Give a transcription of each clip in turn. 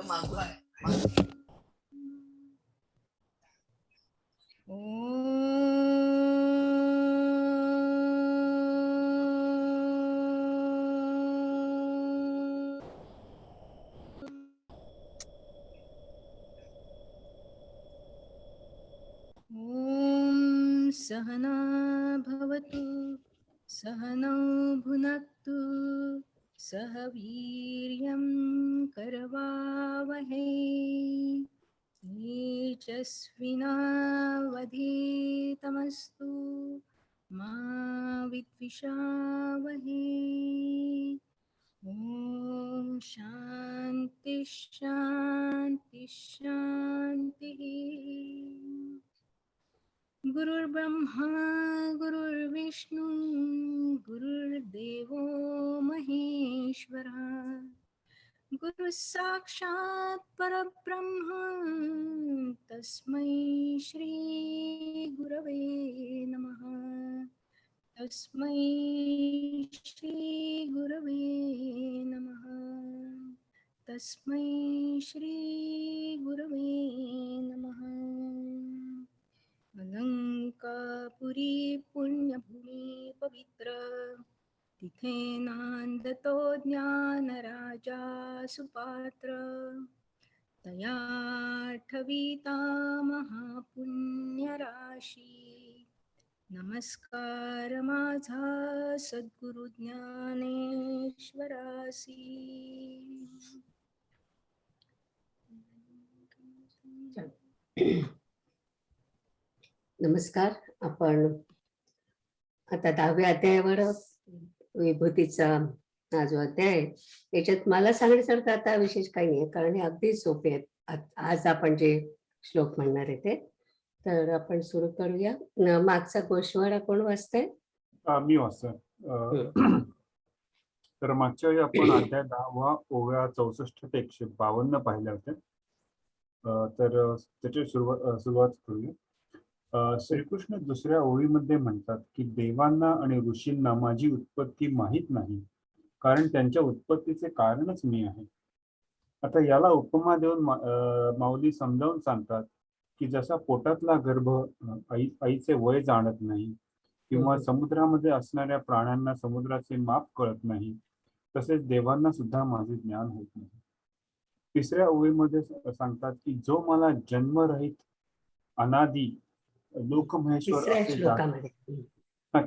ॐ सहना भवतु सहनौ भुनक्तु सह वीर्यं करवावहै तेजस्विनावधीतमस्तु मा विद्विषावहै। ॐ शान्ति शान्ति शान्तिः। गुरुर्ब्रह्मा गुरुर्विष्णु गुरुर्देवो महेश्वरः गुरुः साक्षात् परब्रह्म तस्मै श्री गुरवे नमः। तस्मै श्री गुरवे नमः। तस्मै श्री गुरवे नमः। अलंकापुरी पुण्यभूमि पवित्र तिथे नांदतो ज्ञानराजा सुपात्र तया ठविता महापुण्यराशी नमस्कार माझा सद्गुरु ज्ञानेश्वरासी। नमस्कार. आपण आता 10व्या अध्यायावर विभूतीचा हा जो अध्याय आहे याच्यात मला सांगण्यासारखं आता विशेष काही नाही, कारण हे अगदी सोपे आहेत. आज आपण जे श्लोक म्हणणार आहे ते, तर आपण सुरू करूया. मागचा गोषवारा कोण वाचतंय? मी वाचतोय. तर मागच्या वेळी आपण अध्याय 10वा ओव्या 64 ते 152 पाहिल्या होत्या. तर त्याची सुरुवात करूया. श्रीकृष्ण दुसऱ्या ओळीमध्ये म्हणतात की देवांना आणि ऋषींना माझी उत्पत्ती माहीत नाही, कारण त्यांच्या उत्पत्तीचे कारणच मी आहे. आता याला उपमा देऊन माऊली समजावून सांगतात की जसा पोटातला गर्भ आईचे वय जाणत नाही किंवा समुद्रामध्ये असणाऱ्या प्राण्यांना समुद्राचे माप कळत नाही, तसेच देवांना सुद्धा माझे ज्ञान होत नाही. तिसऱ्या ओळीमध्ये सांगतात की जो मला जन्मरहित अनादी लोकमहेश्वर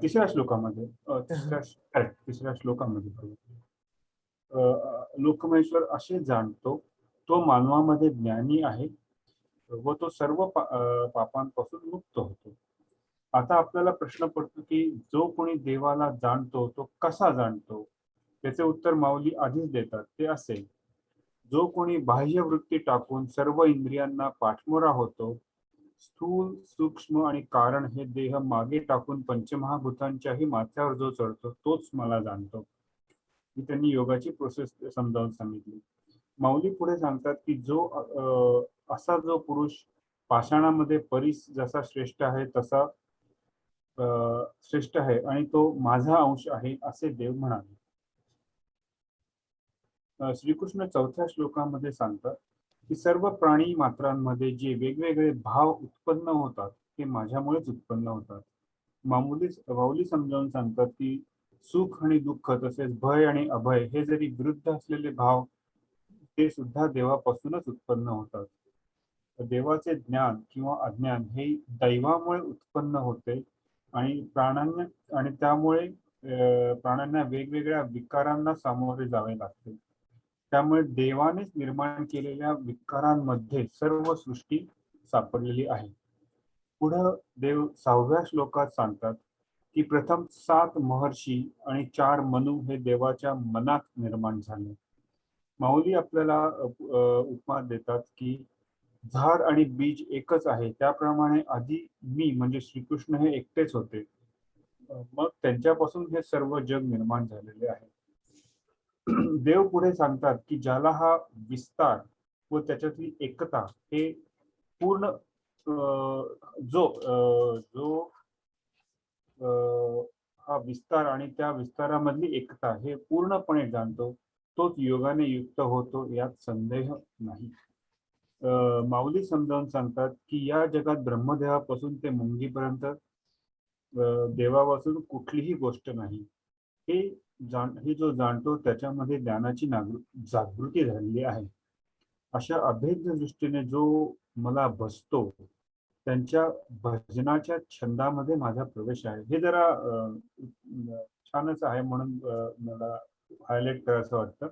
तिसऱ्या श्लोकामध्ये लोकमहेश्वर असे जाणतो, तो मानवामध्ये ज्ञानी आहे व तो सर्व पापांपासून मुक्त होतो. आता आपल्याला प्रश्न पडतो की जो कोणी देवाला जाणतो तो कसा जाणतो? त्याचे उत्तर माऊली आधीच देतात. ते असे: जो कोणी बाह्य वृत्ती टाकून सर्व इंद्रियांना पाठमोरा होतो, स्थूल सूक्ष्म आणि कारण हे देह मागे टाकून पंचमहाभूतांच्याही माथ्यावर जो चढतो तोच मला जाणतो. ही त्यांनी योगाची प्रोसेस समजावून सांगितली. माऊली पुढे सांगतात की असा जो पुरुष पाषाणामध्ये परीस जसा श्रेष्ठ आहे तसा श्रेष्ठ आहे आणि तो माझा अंश आहे असे देव म्हणाले. श्रीकृष्ण 4थ्या श्लोकामध्ये सांगतात की सर्व प्राणी मात्रांमध्ये जे वेगवेगळे भाव उत्पन्न होतात ते माझ्यामुळेच उत्पन्न होतात. माऊली समजावून सांगतात की सुख आणि दुःख तसेच भय आणि अभय हे जरी विरुद्ध असलेले भाव ते सुद्धा देवापासूनच उत्पन्न होतात. देवाचे ज्ञान किंवा अज्ञान हे दैवामुळे उत्पन्न होते आणि त्यामुळे प्राण्यांना वेगवेगळ्या विकारांना सामोरे जावे लागते. त्यामुळे देवानेच निर्माण केलेल्या विकारांमध्ये सर्व सृष्टी सापडलेली आहे. पुढं देव 6व्या श्लोकात सांगतात की प्रथम 7 महर्षी आणि 4 मनु हे देवाच्या मनात निर्माण झाले. माऊली आपल्याला उपमा देतात की झाड आणि बीज एकच आहे, त्याप्रमाणे आधी मी म्हणजे श्रीकृष्ण हे एकटेच होते, मग त्यांच्यापासून हे सर्व जग निर्माण झालेले आहे. देव पुढे सांगतात की ज्याला हा विस्तार व त्याच्यातली एकता हे पूर्ण हा विस्तार आणि त्या विस्तारामधली एकता हे पूर्णपणे जाणतो, तोच योगाने युक्त होतो यात संदेह नाही. माऊली समजावून सांगतात की या जगात ब्रह्मदेवापासून ते मुंगीपर्यंत देवापासून कुठलीही गोष्ट नाही. हे जो जाणतो त्याच्यामध्ये ज्ञानाची जागृती झालेली आहे. अशा अभेद्य दृष्टीने जो मला बसतो त्यांच्या भजनाच्या छंदामध्ये माझा प्रवेश आहे. हे जरा छानच आहे म्हणून मला हायलाइट करायचं वाटतं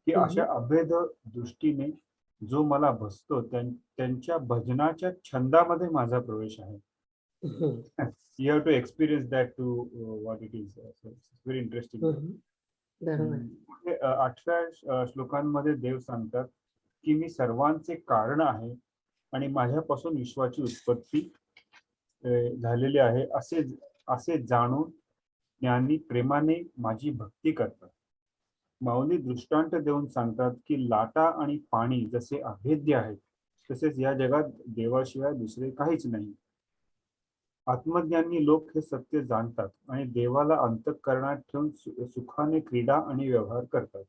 की अशा अभेद दृष्टीने जो मला बसतो त्यांच्या भजनाच्या छंदामध्ये माझा प्रवेश आहे. You have to experience that to what it is. So it's very interesting. बरोबर. 8व्या श्लोकांमध्ये देव सांगतात की मी सर्वांचे कारण आहे आणि माझ्यापासून विश्वाची उत्पत्ती झालेली आहे असे जाणून ज्ञानी प्रेमाने माझी भक्ती करतात. माऊली दृष्टांत देऊन सांगतात की लाटा आणि पाणी जसे अभेद्य आहेत तसेच या जगात देवाशिवाय दुसरे काहीच नाही. आत्मज्ञानी लोक हे सत्य जाणतात आणि देवाला अंतःकरणात ठेवून सुखाने क्रीडा आणि व्यवहार करतात.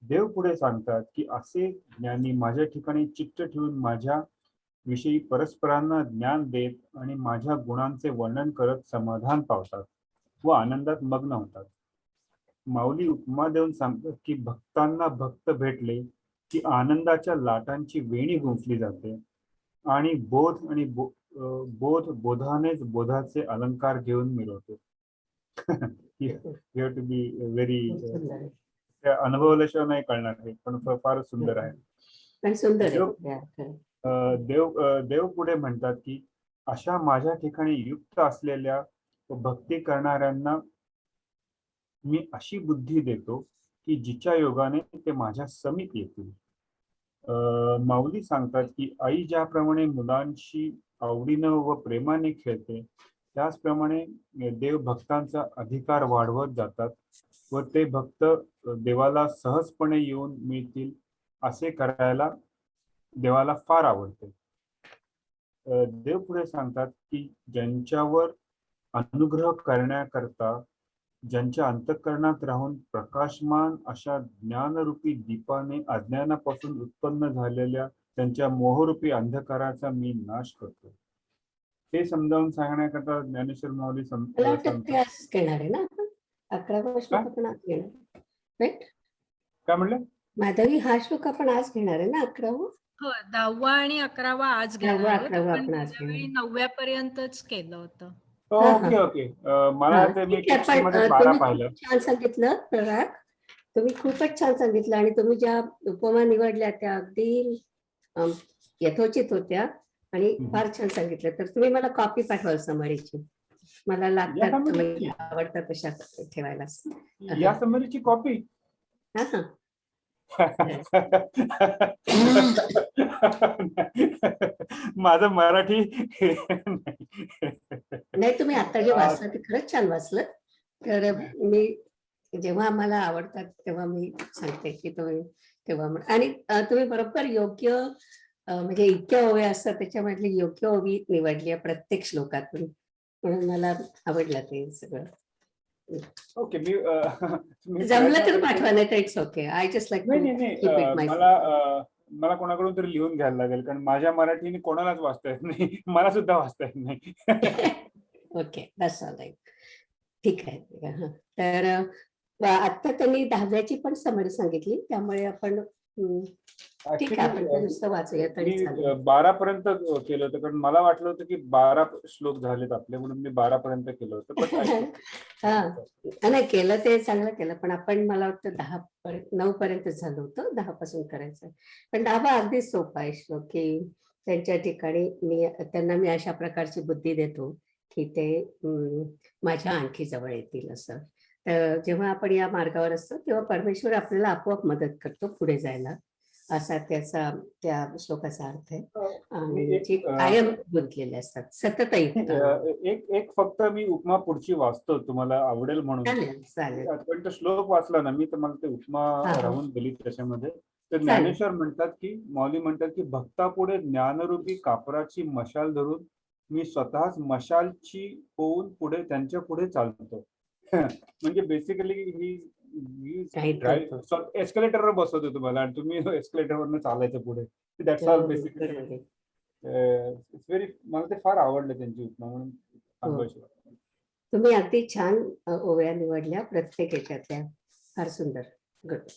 देव पुढे सांगतात की असे ज्ञानी माझ्या ठिकाणी चित्त ठेवून माझ्या विषयी परस्परांना ज्ञान देत आणि माझ्या गुणांचे वर्णन करत समाधान पावतात व आनंदात मग्न होतात. माऊली उपमा देऊन सांगतात की भक्तांना भक्त भेटले की आनंदाच्या लाटांची वेणी गुंफली जाते आणि बोधानेच बोधाचे अलंकार घेऊन मिळवतो. टू बी व्हेरी अनुभवल्याशिवाय नाही कळणार हे, पण फारच सुंदर आहे. देव पुढे म्हणतात की अशा माझ्या ठिकाणी युक्त असलेल्या भक्ती करणाऱ्यांना मी अशी बुद्धी देतो की जिच्या योगाने ते माझ्या समीप येतील. माऊली सांगतात की आई ज्याप्रमाणे मुलांशी आवडीनं व प्रेमाने खेळते त्याचप्रमाणे देव भक्तांचा अधिकार वाढवत जातात व ते भक्त देवाला सहजपणे येऊन मिळतील असे करायला देवाला फार आवडते. देव पुढे सांगतात की ज्यांच्यावर अनुग्रह करण्याकरता ज्यांच्या अंतःकरणात राहून प्रकाशमान अशा ज्ञानरूपी दीपाने अज्ञानापासून उत्पन्न झालेल्या त्यांच्या मोहरूपी अंधकाराचा मी नाश करतो. हे समजावून सांगण्याकरता ज्ञानेश्वर माऊली काय म्हणलं माधवी, हा श्लोक आपण आज घेणार आहे ना? 11वा? हो, 10वा आणि 11वा आज घेणार आहोत. आपण त्यावेळी 9व्या पर्यंतच केलं होतं. ओके. मला ते मी टेक्स्टमध्ये 12 पाहिलं. छान सांगितलं प्रराग, तुम्ही खूपच छान सांगितलं आणि तुम्ही ज्या उपमा निवडल्या त्या अगदी यथोचित होत्या आणि फार छान सांगितलं. तर तुम्ही मला कॉपी पाठवाल समरीची, मला लागतात आवडतात तशा ठेवायला. या समरीची कॉपी? हा माझं मराठी नाही, तुम्ही आता जे वाचलं ते खरंच छान वाचलं. तर मी जेव्हा मला आवडतात तेव्हा मी सांगते की तुम्ही तेव्हा आणि तुम्ही बरोबर योग्य म्हणजे इतक्या ओव्या असतात त्याच्यामधली योग्य ओवी निवडली आहे प्रत्येक श्लोकातून, म्हणून मला आवडलं ते सगळं. ओके, मी जमलं तर पाठवा, नाही तर it's okay. I just like मला कोणाकडून तरी लिहून घ्यायला लागेल, कारण माझ्या मराठीने कोणालाच वाचता येत नाही, मला सुद्धा वाचता येत नाही. Okay, that's all right. ठीक आहे. तर आता त्यांनी 10व्याची पण समरी सांगितली, त्यामुळे आपण ठीक आहे, आपण नुसतं वाचूया तरी चालेल. 12 पर्यंत केलं होतं, कारण मला वाटलं होतं की 12 श्लोक झालेत आपले, म्हणून मी 12 पर्यंत केलं होतं. हा नाही, केलं ते चांगलं केलं, पण आपण मला वाटतं 9 पर्यंत झालं होतं, 10 पासून करायचं. पण 10वा अगदी सोपा आहे श्लोक की त्यांच्या ठिकाणी त्यांना मी अशा प्रकारची बुद्धी देतो की ते माझ्या आणखी जवळ येतील असं. तर जेव्हा आपण या मार्गावर असतो तेव्हा परमेश्वर आपल्याला आपोआप मदत करतो पुढे जायला, असा त्या श्लोकाचा अर्थ आहे. आणि जे कायम गुंतलेले असतात, सतत एक फक्त मी उपमा पुढची वाचतो, तुम्हाला आवडेल म्हणून. चालेल. पण तो श्लोक वाचला ना मी, तर मला ते उपमा राहून गेली त्याच्यामध्ये. तर ज्ञानेश्वर म्हणतात की माऊली म्हणतात की भक्तापुढे ज्ञानरूपी कापराची मशाल धरून मी स्वतःच मशालची होऊन पुढे त्यांच्या पुढे चालतो. म्हणजे बेसिकली ही काही करतो. एस्केलेटरवर बसवतो तुम्हाला आणि तुम्ही एस्केलेटरवरनं चालायचं पुढे. That's all basically. बरोबर आहे. इट्स व्हेरी, मला ते फार आवडलं त्यांची उपमा, म्हणून सांगायची. तुम्ही अगदी छान ओव्या निवडल्या प्रत्येक याच्यातल्या, फार सुंदर. गुड.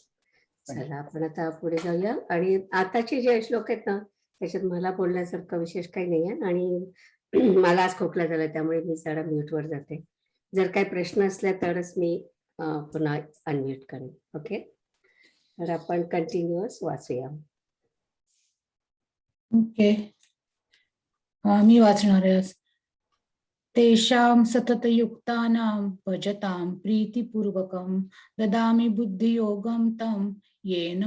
चला आपण आता पुढे जाऊया. आणि आताचे जे श्लोक आहेत ना त्याच्यात मला बोलण्यासारखं विशेष काही नाही आहे. आणि मला आज खोकला झाला त्यामुळे मी जरा म्यूटवर जाते. जर काही प्रश्न असले तरच मी पुन्हा अनम्यूट करेन. ओके, तर आपण कंटिन्युअस वाचूया. ओके, मी वाचणार आहे आज. तेषां सततयुक्तानां भजतां प्रीतिपूर्वकं ददामि बुद्धियोगं तं येन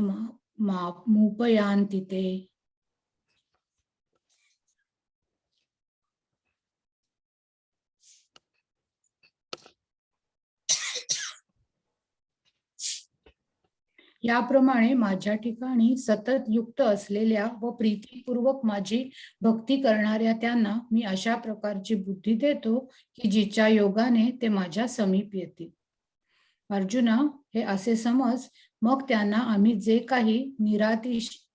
मामुपयान्ति ते. याप्रमाणे माझ्या ठिकाणी सतत युक्त असलेल्या व प्रीतीपूर्वक माझी भक्ती करणाऱ्या त्यांना मी अशा प्रकारची बुद्धी देतो की जिच्या योगाने ते माझ्या समीप येतील. अर्जुना, हे असे समज, मग त्यांना आम्ही जे काही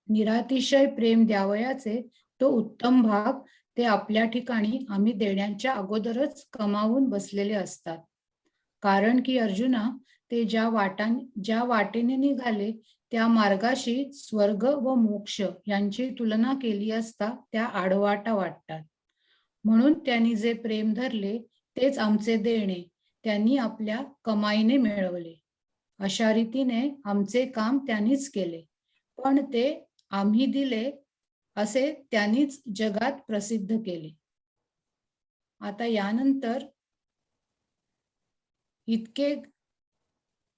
निरातिशय प्रेम द्यावयाचे तो उत्तम भाग ते आपल्या ठिकाणी आम्ही देण्याच्या अगोदरच कमावून बसलेले असतात. कारण की अर्जुना, ते ज्या वाटेने निघाले त्या मार्गाशी स्वर्ग व मोक्ष यांची तुलना केली असता त्या आडवाटा वाटतात. म्हणून त्यांनी जे प्रेम धरले तेच आमचे देणे त्यांनी आपल्या कमाईने मिळवले. अशा रीतीने आमचे काम त्यांनीच केले, पण ते आम्ही दिले असे त्यांनीच जगात प्रसिद्ध केले. आता यानंतर इतके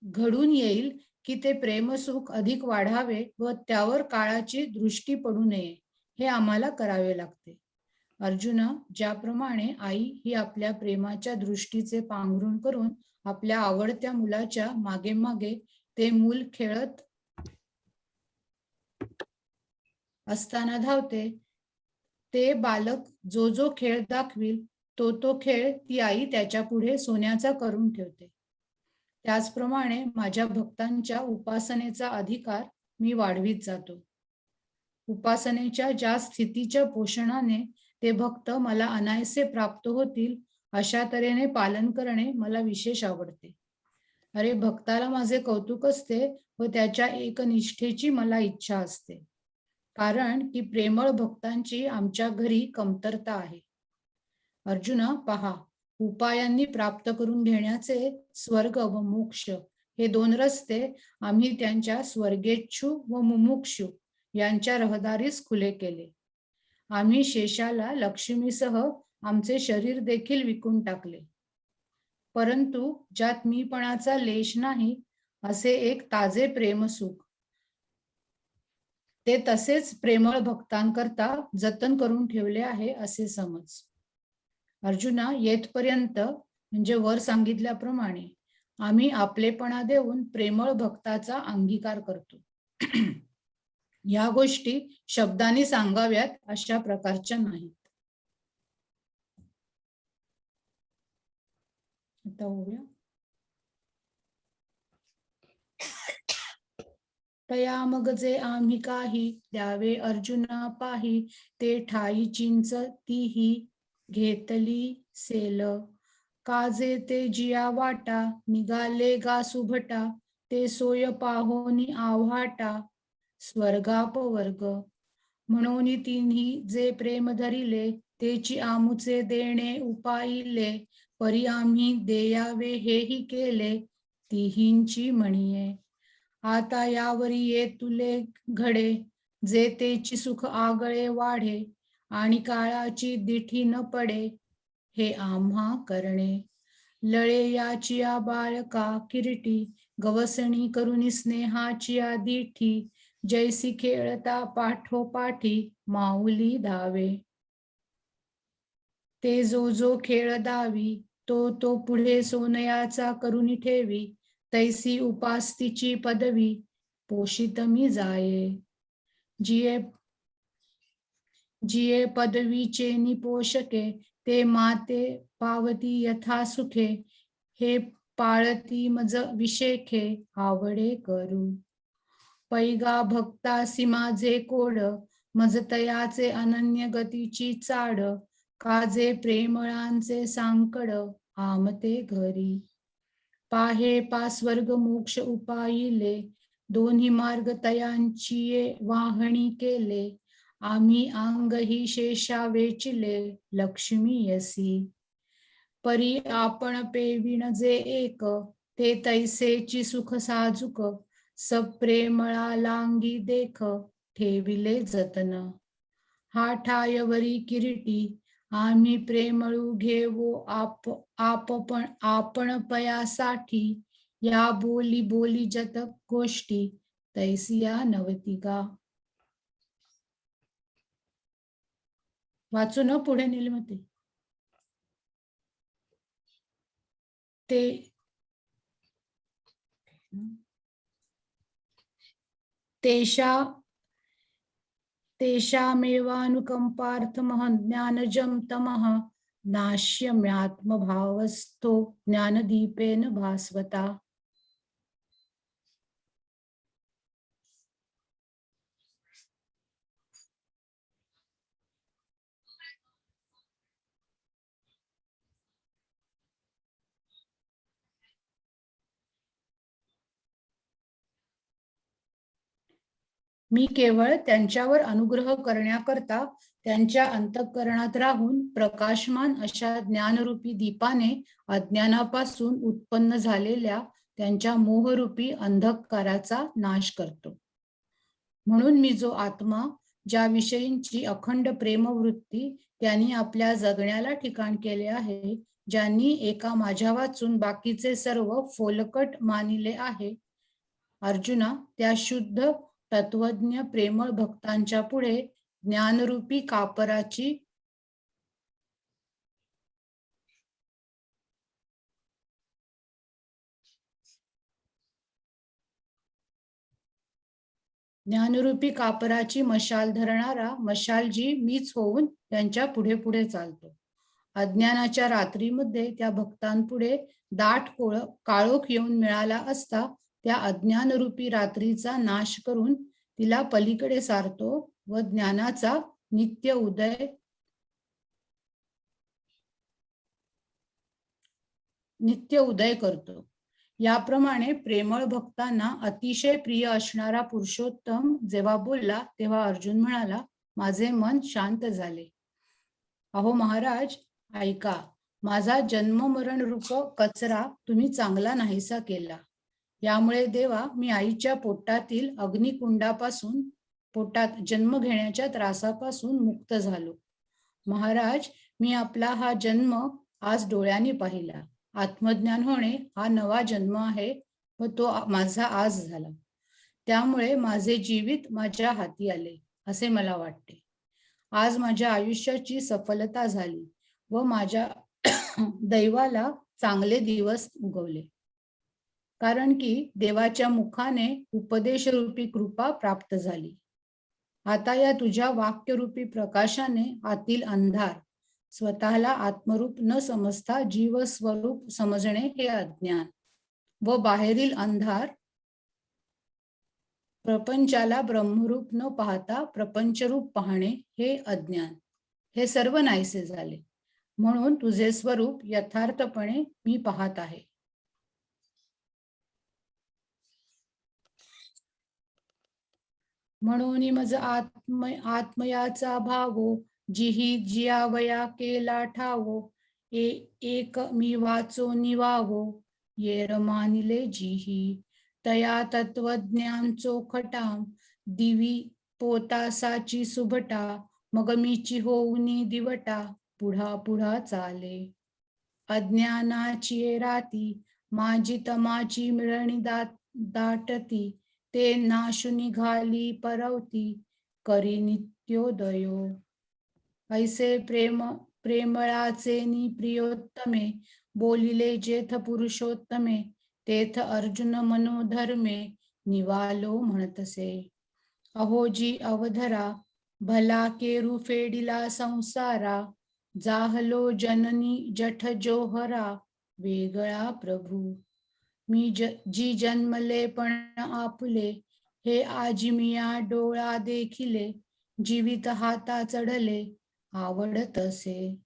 घडून येईल की ते प्रेमसुख अधिक वाढावे व त्यावर काळाची दृष्टी पडू नये, हे आम्हाला करावे लागते. अर्जुना, ज्याप्रमाणे आई ही आपल्या प्रेमाच्या दृष्टीचे पांघरुण करून आपल्या आवडत्या मुलाच्या मागे मागे ते मूल खेळत असताना धावते, ते बालक जो जो खेळ दाखविल तो खेळ ती आई त्याच्या पुढे सोन्याचा करून ठेवते. त्याचप्रमाणे माझ्या भक्तांच्या उपासनेचा अधिकार मी वाढवीत जातो. उपासनेच्या ज्या स्थितीच्या पोषणाने ते भक्त मला अनायसे प्राप्त होतील अशा तऱ्हेने पालन करणे मला विशेष आवडते. अरे, भक्ताला माझे कौतुक असते व त्याच्या एकनिष्ठेची मला इच्छा असते, कारण की प्रेमळ भक्तांची आमच्या घरी कमतरता आहे. अर्जुना, पहा, उपायांनी प्राप्त करून घेण्याचे स्वर्ग व मोक्ष हे दोन रस्ते आम्ही त्यांच्या स्वर्गेच्छू व मुमुक्षू यांच्या रहदारीस खुले केले. आम्ही शेषाला लक्ष्मीसह आमचे शरीर देखील विकून टाकले, परंतु ज्यात मीपणाचा लेश नाही असे एक ताजे प्रेमसुख ते तसेच प्रेमळ भक्तांकरता जतन करून ठेवले आहे असे समज. अर्जुना, येथपर्यंत म्हणजे वर सांगितल्याप्रमाणे आम्ही आपलेपणा देऊन प्रेमळ भक्ताचा अंगीकार करतो. या गोष्टी शब्दांनी सांगाव्यात अशा प्रकारच्या नाहीत. आता होऊया. तया मग जे आम्ही काही द्यावे अर्जुना पाही, ते ठाई चिंच तीही घेतली सेल. काजे ते जिया वाटा निघाले गा सुभटा, ते सोय पाहोनी आव्हाटा स्वर्गापवर्ग. म्हणून तिन्ही जे प्रेम धरिले तेची आमुचे देणे उपाईले, परी आम्ही देयावे हेही केले तिहींची म्हणिये. आता यावरी ये तुले घडे, जे तेची सुख आगळे वाढे आणि काळाची दिठी न पडे, हे आम्हा करणे. लळे याचिया बाळका किरीटी, गवसणी करुनी स्नेहाचिया दिठी, जैसी खेळता पाठोपाठी माऊली धावे. ते जो जो खेळ दावी तो पुढे सोनयाचा करुनी ठेवी, तैसी उपास्तीची पदवी पोषित मी जाये. जिये पदवीचे निपोषके, ते माते पावती यथा सुखे, हे पाळती मज विशेखे आवडे करू. पैगा भक्तासी माझे कोड, मज तयाचे अनन्य गतीची चाड. काजे प्रेमळांचे सांकड, आमते घरी. पाहे पा स्वर्ग मोक्ष उपाईले, दोन्ही मार्ग तयांची वाहणी केले. आम्ही अंगही शेषा वेचिले, लक्ष्मी यसी. परी आपण पेविण जे एक, ते तैसेची सुख साजुक. सप्रेमळा लांगी देख, ठेविले जतन. हा ठायवरी किरीटी, आम्ही प्रेमळू घेवो आपण पयासाठी. या बोली बोली जत गोष्टी, तैसिया नवतिका. वाचू न पुढे नीलमती. तेषामेवानुकंपार्थमः ज्ञानजं तमः, नाश्यम्यात्मभावस्थो ज्ञानदीपेन भास्वता. मी केवळ त्यांच्यावर अनुग्रह करण्याकरता त्यांच्या अंतःकरणात राहून प्रकाशमान अशा ज्ञानरूपी दीपाने अज्ञानापासून उत्पन्न झालेल्या त्यांच्या मोहरूपी अंधकाराचा नाश करतो. म्हणून मी जो आत्मा, ज्या विषयींची अखंड प्रेमवृत्ती त्यांनी आपल्या जगण्याला ठिकाण केले आहे, ज्यांनी एका माझ्या वाचून बाकीचे सर्व फोलकट मानिले आहे, अर्जुना, त्या शुद्ध तत्वज्ञ प्रेमळ भक्तांच्या पुढे ज्ञानरूपी कापराची मशाल धरणारा मशालजी मीच होऊन त्यांच्या पुढे पुढे चालतो. अज्ञानाच्या रात्रीमध्ये त्या भक्तांपुढे दाट काळोख येऊन मिळाला असता त्या अज्ञानरूपी रात्रीचा नाश करून तिला पलीकडे सारतो व ज्ञानाचा नित्य उदय करतो. याप्रमाणे प्रेमळ भक्तांना अतिशय प्रिय असणारा पुरुषोत्तम जेव्हा बोलला, तेव्हा अर्जुन म्हणाला, माझे मन शांत झाले. अहो महाराज, ऐका, माझा जन्म मरण रूप कचरा तुम्ही चांगला नाहीसा केला. यामुळे देवा, मी आईच्या पोटातील अग्निकुंडापासून, पोटात जन्म घेण्याच्या त्रासापासून मुक्त झालो. महाराज, मी आपला हा जन्म आज डोळ्यांनी पाहिला. आत्मज्ञान होणे हा नवा जन्म आहे व तो माझा आज झाला. त्यामुळे माझे जीवित माझ्या हाती आले असे मला वाटते. आज माझ्या आयुष्याची सफलता झाली व माझ्या दैवाला चांगले दिवस उगवले. कारण की देवाच्या मुखाने उपदेशरूपी कृपा प्राप्त झाली. आता या तुझ्या वाक्यरूपी प्रकाशाने आतील अंधार, स्वतःला आत्मरूप न समजता जीवस्वरूप समजणे हे अज्ञान, व बाहेरील अंधार, प्रपंचाला ब्रह्मरूप न पाहता प्रपंचरूप पाहणे हे अज्ञान, हे सर्व नाहीसे झाले. म्हणून तुझे स्वरूप यथार्थपणे मी पाहत आहे. म्हणून मज आत्मयाचा भावो, जिही जियावया केला ठावो. एक मी वाचो निवावो, येर मानिले जिही. तया तत्वज्ञान चोखटाम, दिवी पोतासाची सुभटा. मग मीची होऊनी दिवटा, पुढा पुढा चाले. अज्ञानाची राती, माझी तमाची मिळणी दाटती. ते नाशु निघाली परवती, करी नित्योदयो. ऐसे प्रेमळाचे नि प्रियोत्तमे, बोलिले जेथ पुरुषोत्तमे. तेथ अर्जुन मनोधर्मे, निवालो म्हणतसे. अहोजी अवधरा, भला केरू फेडिला संसारा. जाहलो जननी जठ जोहरा, वेगळा प्रभू. जी जन्मले पण आपुले, हे आजिमिया डोळा देखिले, जीवित हाता चढले आवडतसे.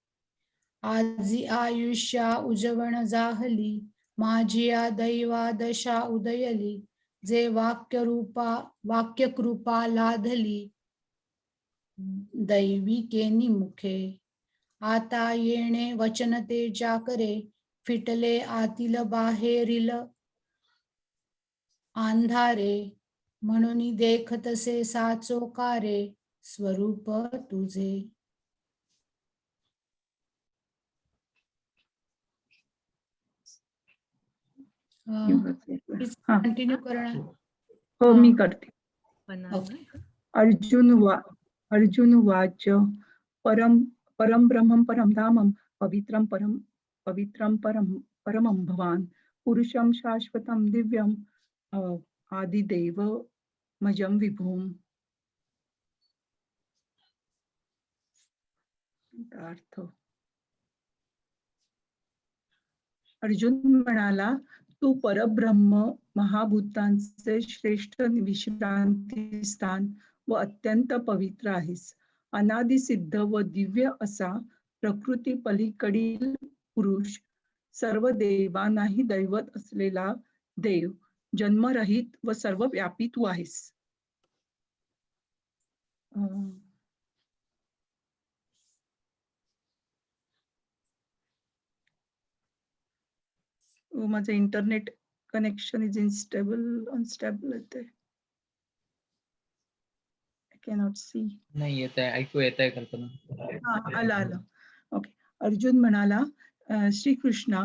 आजी आयुष्या उजवण जाहली, माझिया दैवा दशा उदयली, जे वाक्यकृपा लाधली, दैविकेनी मुखे. आता येणे वचन ते जाकरे, फिटले आतील बाहेरील अंधारे, म्हणून देखतसे साचोकारे, स्वरूप तुझे. हा. कंटिन्यू करणार. हो मी करते. ओके. अर्जुन उवाच परम ब्रह्मं परम धामं पवित्रं परमं भवान् पुरुषं शाश्वतं दिव्यं आदिदेवमजं विभुम्. अर्थ. अर्जुन म्हणाला, तू परब्रह्म, महाभूतांचे श्रेष्ठ विश्रांती स्थान व अत्यंत पवित्र आहेस. अनादिसिद्ध व दिव्य असा प्रकृती पलीकडील पुरुष, सर्व देवांनाही दैवत असलेला देव, जन्मरहित व सर्वव्यापी तू आहेस. माझं इंटरनेट कनेक्शन इज अनस्टेबल येते. I cannot see. नाही येत आहे, ऐकू येत आहे कल्पना. आलं. ओके. अर्जुन म्हणाला, श्रीकृष्णा,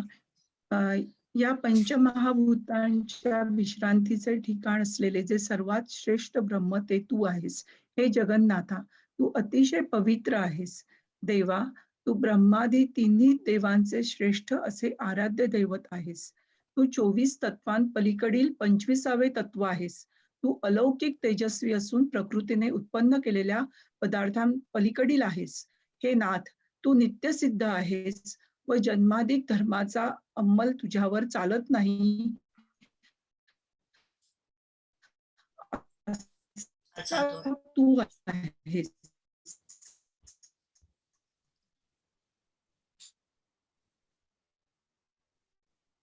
या पंचमहाभूतांच्या विश्रांतीचे ठिकाण असलेले जे सर्वात श्रेष्ठ ब्रह्म ते तू आहेस. हे जगन्नाथा, तू अतिशय पवित्र आहेस. देवा, तू ब्रह्मादी तिन्ही देवांचे श्रेष्ठ असे आराध्य दैवत आहेस. तू 24 तत्वांपलीकडील 25वे तत्व आहेस. तू अलौकिक तेजस्वी असून प्रकृतीने उत्पन्न केलेल्या पदार्थांपलीकडील आहेस. हे नाथ, तू नित्यसिद्ध आहेस व जन्माधिक धर्माचा अंमल तुझ्यावर चालत नाही. तू आहेस.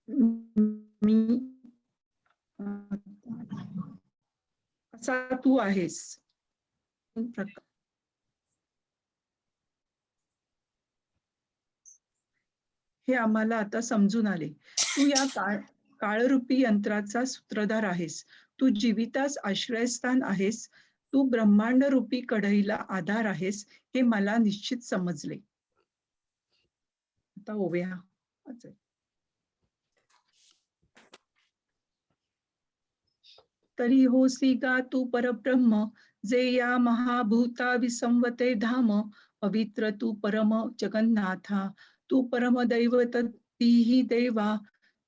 मी असा तू आहेस. हे आम्हाला आता समजून आले. तू या काळरूपी यंत्राचा सूत्रधार आहेस. तू जीवितास आश्रयस्थान आहेस. तू ब्रह्मांड रूपी कढईला आधार आहेस, हे मला निश्चित समजले. आता ओव्या. तरी होसी गा तू परब्रह्म, जे या महाभूता विसंवते धाम. पवित्र तू परम जगन्नाथा, तू परम दैवत तीही देवा.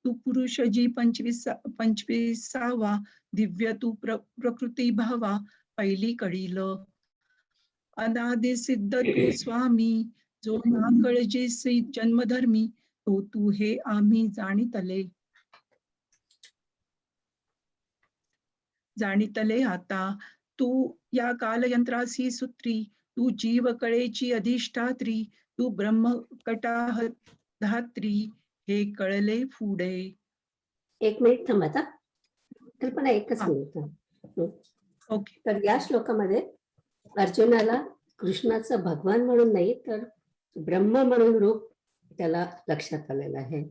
तू पुरुष जी 25वा, दिव्य तू प्रकृती भावा, पहिली कडील. अनादि सिद्ध तू स्वामी, जो ना कळजेसी जन्मधर्मी, तो तू हे आम्ही जाणितले आता. तू या कालयंत्रासी सूत्री, तू जीव कळेची अधिष्ठात्री, तू ब्रह्मकटा धात्री, हे कळले पुढे. 1 मिनिट थांबा आता. कल्पना, एकच मिनिट. ओके. तर या श्लोकामध्ये अर्जुनाला कृष्णाचं भगवान म्हणून नाही तर ब्रह्म म्हणून रूप त्याला लक्षात आलेलं आहे.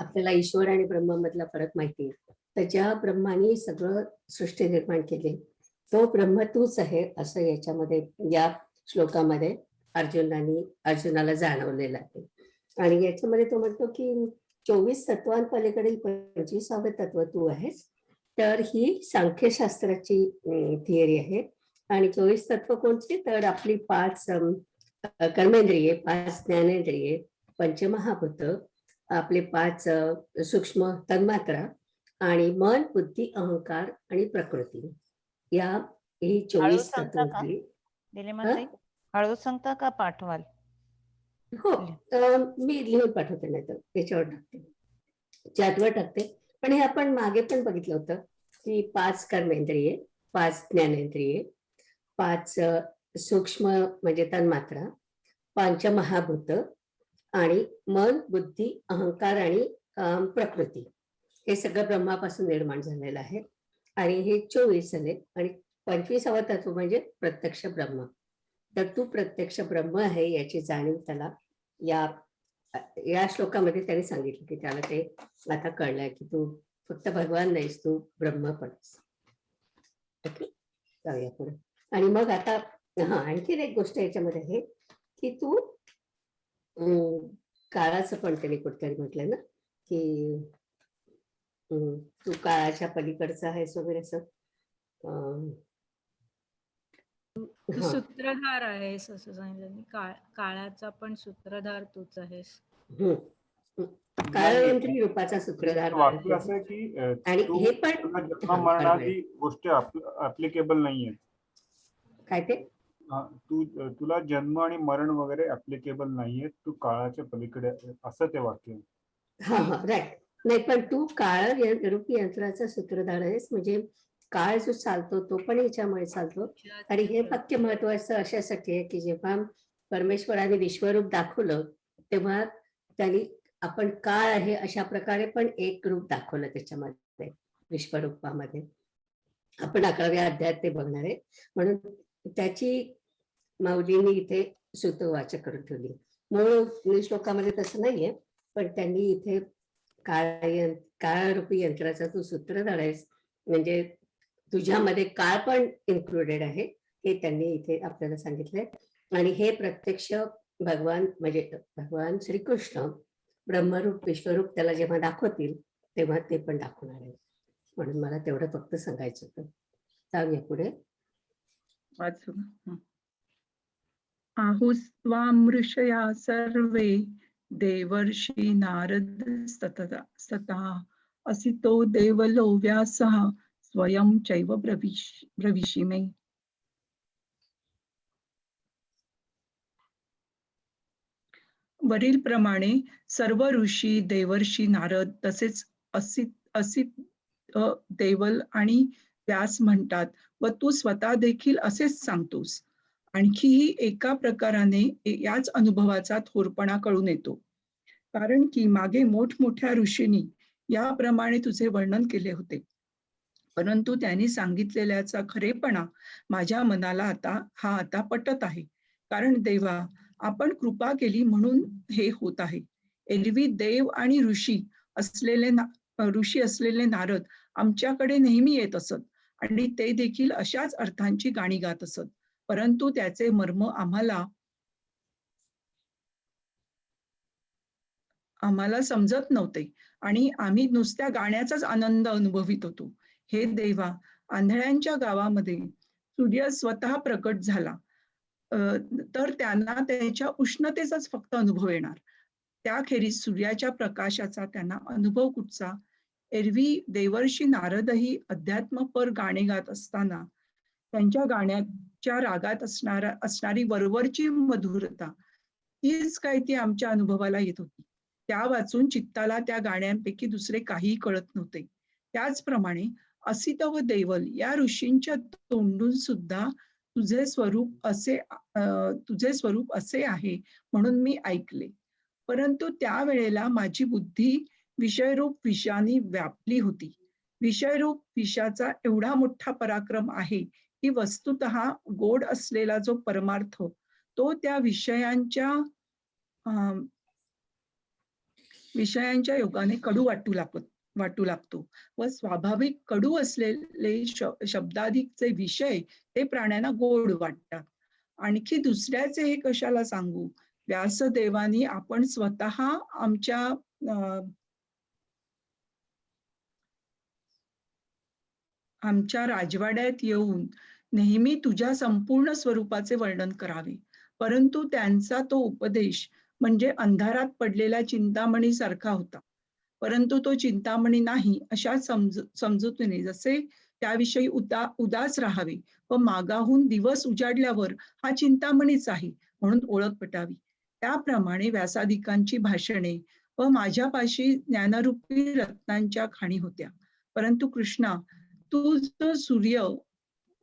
आपल्याला ईश्वर आणि ब्रह्म मधला फरक माहिती आहे. तर ज्या ब्रह्माने सगळं सृष्टी निर्माण केली तो ब्रह्म तूच आहे असं याच्यामध्ये या श्लोकामध्ये अर्जुनाला जाणवलेलं आहे. आणि याच्यामध्ये तो म्हणतो की 24 तत्वांपलीकडील 25वे तत्व तू आहेस. तर ही सांख्यशास्त्राची थिअरी आहे. आणि 24 तत्व कोणती? तर आपली 5 कर्मेंद्रिये, 5 ज्ञानेंद्रिये, पंचमहाभूत, आपले 5 सूक्ष्म तन्मात्रा आणि मन, बुद्धी, अहंकार आणि प्रकृती. या ही 24 तत्वांची. हळू सांगता का पाठवाल? हो, मी लिहून पाठवते, नाही तर त्याच्यावर टाकते, चॅटवर टाकते. पण हे आपण मागे पण बघितलं होतं की 5 कर्मेंद्रिये, 5 ज्ञानेंद्रिये, 5 सूक्ष्म म्हणजे तन्मात्रा, पंचमहाभूत आणि मन, बुद्धी, अहंकार आणि प्रकृती, हे सगळं ब्रह्मापासून निर्माण झालेलं आहे. आणि हे 24 झाले आणि 25वा तत्व म्हणजे प्रत्यक्ष ब्रह्म. तर तू प्रत्यक्ष ब्रह्म आहे याची जाणीव त्याला या श्लोकामध्ये त्यांनी सांगितलं की त्याला ते आता कळलंय की तू फक्त भगवान नाहीस, तू ब्रह्म पण आहेस. ओके, जाऊया पुढे. आणि मग आता आणखीन एक गोष्ट याच्यामध्ये आहे की तू काळाचं पण त्यांनी कुठेतरी म्हटलंय ना की तू काळाच्या पलीकडचा आहेस वगैरे असं. तू सूत्रधार आहेस असं सांगितलं मी. काळाचा पण सूत्रधार तूच आहेस. काळयंत्री रूपाचा सूत्रधार. वाक्य असं आहे की आणि हे पण मरणादी गोष्टी ऍप्लिकेबल नाहीये. काय ते तुला जन्म आणि मरण वगैरे ऍप्लिकेबल नाहीये, तू काळाच्या पलीकडे असं ते वाक्य. राईट. नाही पण तू काळ रूपी यंत्राचा सूत्रधार आहेस, म्हणजे काळ जो चालतो तो पण याच्यामुळे चालतो. आणि हे वाक्य महत्वाचं अशासाठी आहे की जेव्हा परमेश्वराने विश्वरूप दाखवलं तेव्हा त्यांनी आपण काळ आहे अशा प्रकारे पण एक रूप दाखवलं त्याच्यामध्ये, विश्वरूपामध्ये. आपण 11व्या अध्यायात ते बघणार आहे. म्हणून त्याची माऊलींनी इथे सूत्रवाचक करून ठेवली. मूळ श्लोकामध्ये तसं नाहीये, पण त्यांनी इथे काळरूपी यंत्राचा तू सूत्रधार आहेस, म्हणजे तुझ्यामध्ये काळ पण इन्क्लुडेड आहे हे त्यांनी इथे आपल्याला सांगितलंय. आणि हे प्रत्यक्ष भगवान म्हणजे भगवान श्रीकृष्ण ब्रह्मरूप विश्वरूप त्याला जेव्हा दाखवतील तेव्हा ते पण दाखवणार आहे. म्हणून मला तेवढं फक्त सांगायचं होतं. जाऊया पुढे. आहुस्त्वामृषया सर्वे देवर्षी नारद सतः असितो देवलो व्यासः स्वयं चैव ब्रवीषि मे. वरील प्रमाणे सर्व ऋषी, देवर्षी, नारद तसेच असित देवल आणि व्यास म्हणतात व तू स्वतः देखील असेच सांगतोस. आणखीही एका प्रकाराने याच अनुभवाचा थोरपणा कळून येतो. कारण की मागे मोठमोठ्या ऋषींनी याप्रमाणे तुझे वर्णन केले होते, परंतु त्यांनी सांगितलेल्याचा खरेपणा माझ्या मनाला आता पटत आहे. कारण देवा, आपण कृपा केली म्हणून हे होत आहे. एरवी देव आणि ऋषी असलेले नारद आमच्याकडे नेहमी येत असत आणि ते देखील अशाच अर्थांची गाणी गात असत, परंतु त्याचे मर्म आम्हाला समजत नव्हते आणि आम्ही नुसत्या गाण्याचाच आनंद अनुभवित होतो. हे देवा, आंधळ्यांच्या गावामध्ये सूर्य स्वतः प्रकट झाला तर त्यांना त्याच्या उष्णतेचाच फक्त अनुभव येणार. त्याखेरीज सूर्याच्या प्रकाशाचा त्यांना अनुभव कुठचा? एरवी देवर्षी नारदही अध्यात्मपर गाणे गात असताना त्यांच्या गाण्याच्या रागात असणारी वरवरची मधुरता हीच काय ती आमच्या अनुभवाला येत होती. त्या वाचून चित्ताला त्या गाण्यांपैकी दुसरे काहीही कळत नव्हते. त्याचप्रमाणे असित व देवल या ऋषींच्या तोंडून सुद्धा तुझे स्वरूप असे आहे म्हणून मी ऐकले, परंतु त्यावेळेला माझी बुद्धी विषयरूप विषाने व्यापली होती. विषयरूप विषाचा एवढा मोठा पराक्रम आहे की वस्तुतः गोड असलेला जो परमार्थ तो त्या विषयांच्या योगाने कडू वाटू लागतो व स्वाभाविक कडू असलेले शब्दाधिकचे विषय ते प्राण्यांना गोड वाटतात. आणखी दुसऱ्याचे हे कशाला सांगू? व्यासदेवानी आपण स्वतः आमच्या राजवाड्यात येऊन नेहमी तुझ्या संपूर्ण स्वरूपाचे वर्णन करावे, परंतु त्यांचा तो उपदेश म्हणजे अंधारात पडलेल्या चिंतामणी सारखा होता. परंतु तो चिंतामणी नाही अशा समजुतीने जसे त्याविषयी उदास राहावे व मागाहून दिवस उजाडल्यावर हा चिंतामणीच आहे म्हणून ओळख पटावी, त्याप्रमाणे व्यासादिकांची भाषणे व माझ्यापाशी ज्ञानरूपी रत्नांच्या खाणी होत्या. परंतु कृष्णा, तू जो सूर्य,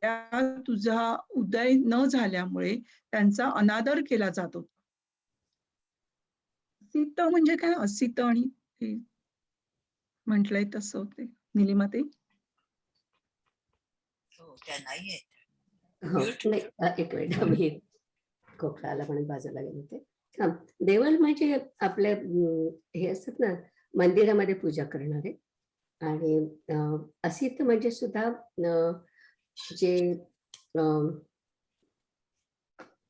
त्या तुझा उदय न झाल्यामुळे त्यांचा अनादर केला जात होता. असित म्हणजे काय? असित आणि हे म्हटलंय तसं होते. निलिमाते हो, नाही, एक मिनिट, मी खोकला आला म्हणून बाजूला गेले होते. देवल म्हणजे आपले हे असतात ना, मंदिरामध्ये पूजा करणारे. आणि असित म्हणजे सुद्धा जे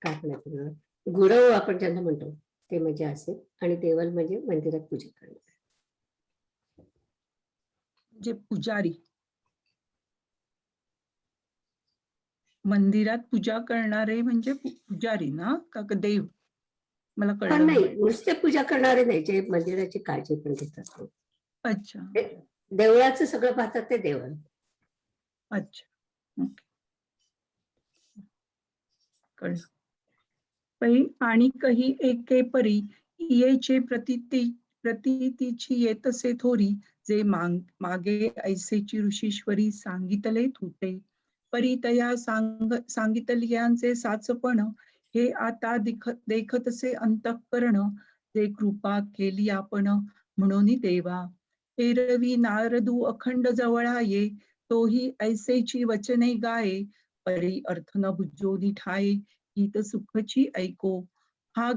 काय म्हणायचं, गुरव आपण ज्यांना म्हणतो ते म्हणजे असित. आणि देवल म्हणजे मंदिरात पूजा करणारे, जे पुजारी, मंदिरात पूजा करणारे म्हणजे पुजारी ना, का देव? मला पण कळलं नाही, नाही. नुसते पूजा करणारे नाही, जे मंदिराची काळजी पण घेतात. अच्छा देवळाचं सगळं पाहतात ते देवळ. अच्छा, ओके, कळलं. पै आणि कही एके परी येचे प्रतीतीची येतसे थोरी, जे मागे ऐसेची ऋषीश्वरी सांगितले थोटे. परी तया सांगितलियांचे साचपण, हे आता देखतसे अंतःकरण, जे कृपा केली आपण म्हणून देवा. एरवी नारदू अखंड जवळा ये, तोही ऐसेची वचने गाये. परी अर्थ न बुजोनी ठाये, गीत सुखची ऐको. हा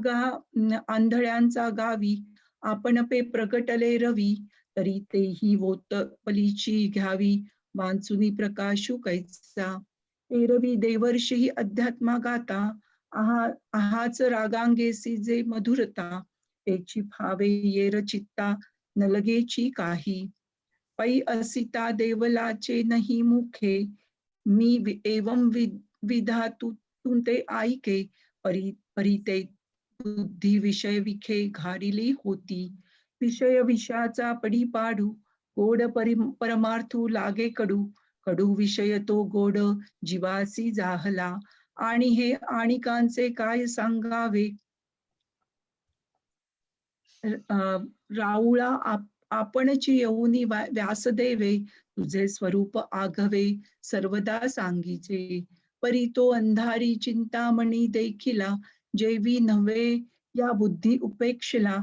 आंधळ्यांचा गावी, आपण पे प्रगटले रवी. तरी तेही वोत पलीची घ्यावी, वांचुनी प्रकाशू कैसा. एरवी देवर्षी अध्यात्मा गाता, आहाच रागांगेसी जे मधुरता. त्याची भावे येर चित्ता, नलगेची काही. पै असिता देवलाचे नाही मुखे, मी एवं विधातू ते ऐके. परी ते बुद्धी विषय विखे घारिली होती. विषय विषयाचा पडी पाडू, गोड परमार्थू लागे कडू. कडू विषय तो गोड जीवासी जाहला, आणि हे आणिकांचे काय सांगावे. राऊळा आपणची येऊनी व्यासदेवे, तुझे स्वरूप आघवे सर्वदा सांगीचे. परी तो अंधारी चिंतामणी देखिला, जेवी नव्हे या बुद्धी उपेक्षिला.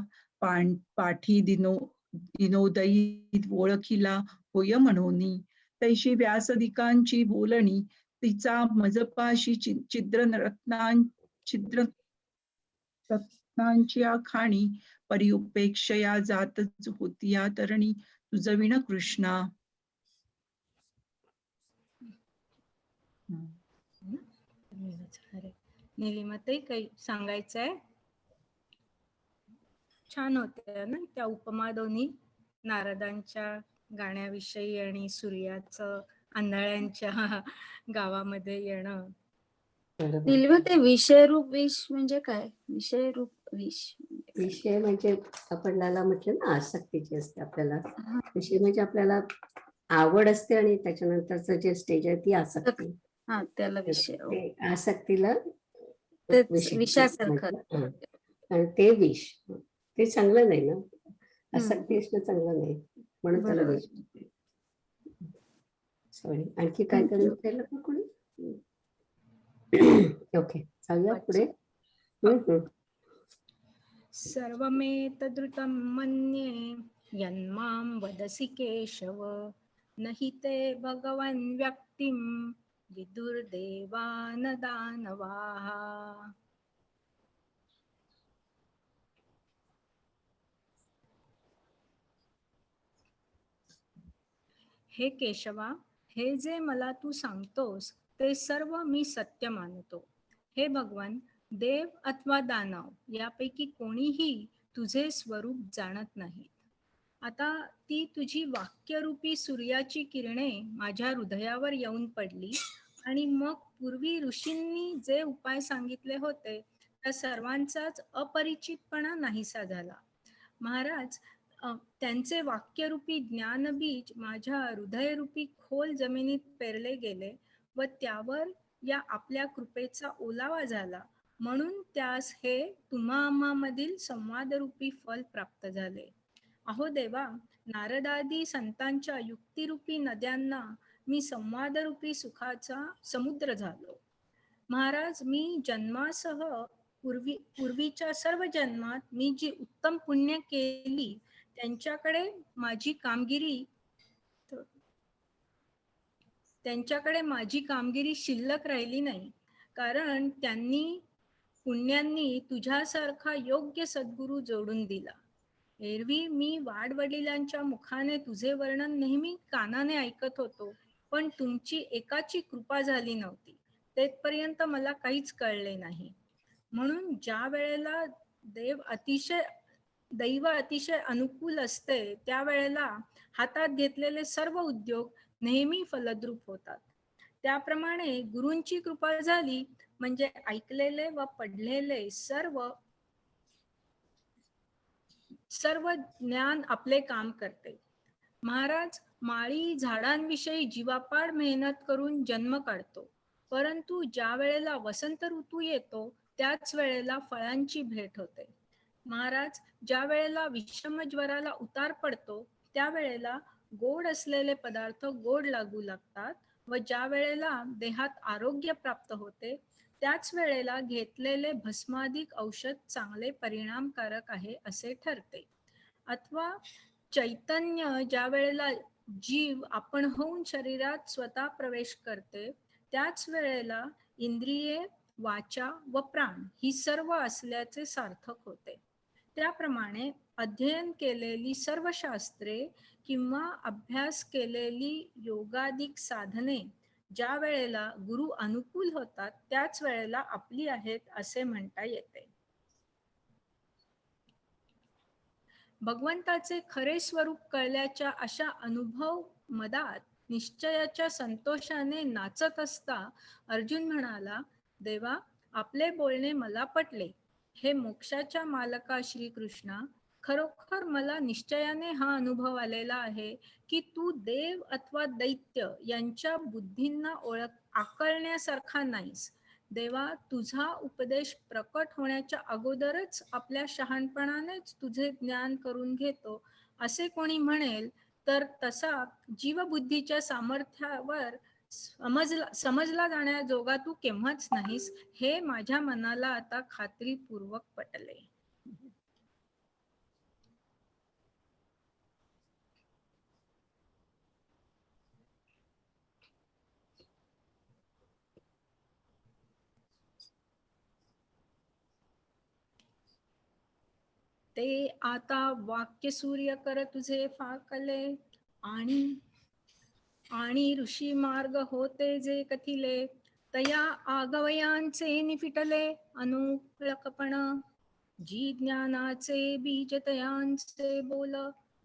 पाठी दिनोदयी ओळखिला होय म्हणोनी. तैशी व्यासदिकांची बोलणी, तिचा मजपाशी छिद्र रत्नांची खाणी. परी उपेक्षया जातच होती या तरणी, तुझविण कृष्णा. निलिमाताई, काही सांगायचंय? छान होत्या ना त्या उपमा दोन्ही, नारदांच्या गाण्याविषयी आणि सूर्याचं आंधळ्यांच्या गावामध्ये येणं. निलिमा, ते विषयरूप विष म्हणजे काय? विषयरूप विष विषय म्हणजे आपल्याला म्हटलं ना, आसक्तीची असते आपल्याला. विषय म्हणजे आपल्याला आवड असते, आणि त्याच्यानंतरचं जे स्टेज आहे ती आसक्ती. हा, त्याला विषय. ते आसक्तीला विषासारखं. आणि ते विष, ते चांगलं नाही ना. आसक्ती असणं चांगलं नाही, म्हणून त्याला विष. सॉरी, आणखी काय करायला का कोणी? ओके, चालूया पुढे. सर्वमेतदृतं मन्ये, यन्मां वदसि केशव. नहि ते भगवन् व्यक्तिं, विदुर्देवान दानवाः. हे केशवा, हे जे मला तू सांगतोस ते सर्व मी सत्य मानतो. हे भगवान, देव अथवा दानव यापैकी कोणीही तुझे स्वरूप जाणत नाहीत. आता ती तुझी वाक्यरूपी सूर्याची किरणे माझ्या हृदयावर येऊन पडली, आणि मग पूर्वी ऋषींनी जे उपाय सांगितले होते त्या सर्वांचाच अपरिचितपणा नाहीसा झाला. महाराज, त्यांचे वाक्यरूपी ज्ञानबीज माझ्या हृदयरूपी खोल जमिनीत पेरले गेले, व त्यावर या आपल्या कृपेचा ओलावा झाला. म्हणून त्यास हे तुम्हा आम्हामधील संवादरूपी फल प्राप्त झाले. अहो देवा, नारदादी संतांच्या युक्तिरूपी नद्यांना मी संवादरूपी सुखाचा समुद्र झालो. महाराज, मी जन्मासह पूर्वीच्या सर्व जन्मात मी जी उत्तम पुण्य केली त्यांच्याकडे माझी कामगिरी शिल्लक राहिली नाही, कारण पुण्यांनी तुझ्यासारखा योग्य सद्गुरू जोडून दिला. एरवी मी वाडवडिलांच्या मुखाने तुझे वर्णन नेहमी कानाने ऐकत होतो, पण तुमची एकाची कृपा झाली नव्हती तेथपर्यंत मला काहीच कळले नाही. म्हणून ज्या वेळेला दैव अतिशय अनुकूल असते त्यावेळेला हातात घेतलेले सर्व उद्योग नेहमी फलद्रूप होतात. त्याप्रमाणे गुरूंची कृपा झाली म्हणजे ऐकलेले व पडलेले सर्व ज्ञान आपले काम करते. महाराज, माळी झाडांविषयी जीवापाड मेहनत करून जन्म काढतो, परंतु ज्या वेळेला वसंत ऋतू येतो त्याच वेळेला फळांची भेट होते. महाराज, ज्या वेळेला विषम ज्वराला उतार पडतो त्यावेळेला गोड असलेले पदार्थ गोड लागू लागतात व ज्या वेळेला देहात आरोग्य प्राप्त होते त्याच वेळेला घेतलेले भस्माधिक औषध चांगले परिणामकारक आहे असे ठरते. अथवा चैतन्य ज्या वेळेला जीव आपण होऊन शरीरात स्वतः प्रवेश करते त्याच वेळेला इंद्रिये, वाचा व प्राण ही सर्व असल्याचे सार्थक होते. त्याप्रमाणे अध्ययन केलेली सर्व शास्त्रे किंवा अभ्यास केलेली योगाधिक साधने ज्या वेळेला गुरु अनुकूल होतात त्याच वेळेला आपली आहेत असे म्हणता येते. भगवंताचे खरे स्वरूप कळल्याच्या अशा अनुभव मदात निश्चयाच्या संतोषाने नाचत असता अर्जुन म्हणाला, देवा, आपले बोलणे मला पटले. हे मोक्षाच्या मालका श्रीकृष्णा, खरोखर मला निश्चयाने हा अनुभव आलेला आहे की तू देव अथवा दैत्य यांच्या बुद्धींना आकळण्यासारखा नाहीस. देवा, तुझा उपदेश प्रकट होण्याच्या अगोदरच आपल्या शहाणपणानेच तुझे ज्ञान करून घेतो असे कोणी म्हणेल तर तसा जीवबुद्धीच्या सामर्थ्यावर समजला जाण्याजोगा तू केव्हाच नाहीस, हे माझ्या मनाला आता खात्रीपूर्वक पटले. ते आता वाक्य सूर्य कर तुझे फाकले आणि ऋषी मार्ग होते जे कथिले, तया आगवयांचे निफिटले अनुकळकपण, जी ज्ञानाचे बीज तयांचे बोल,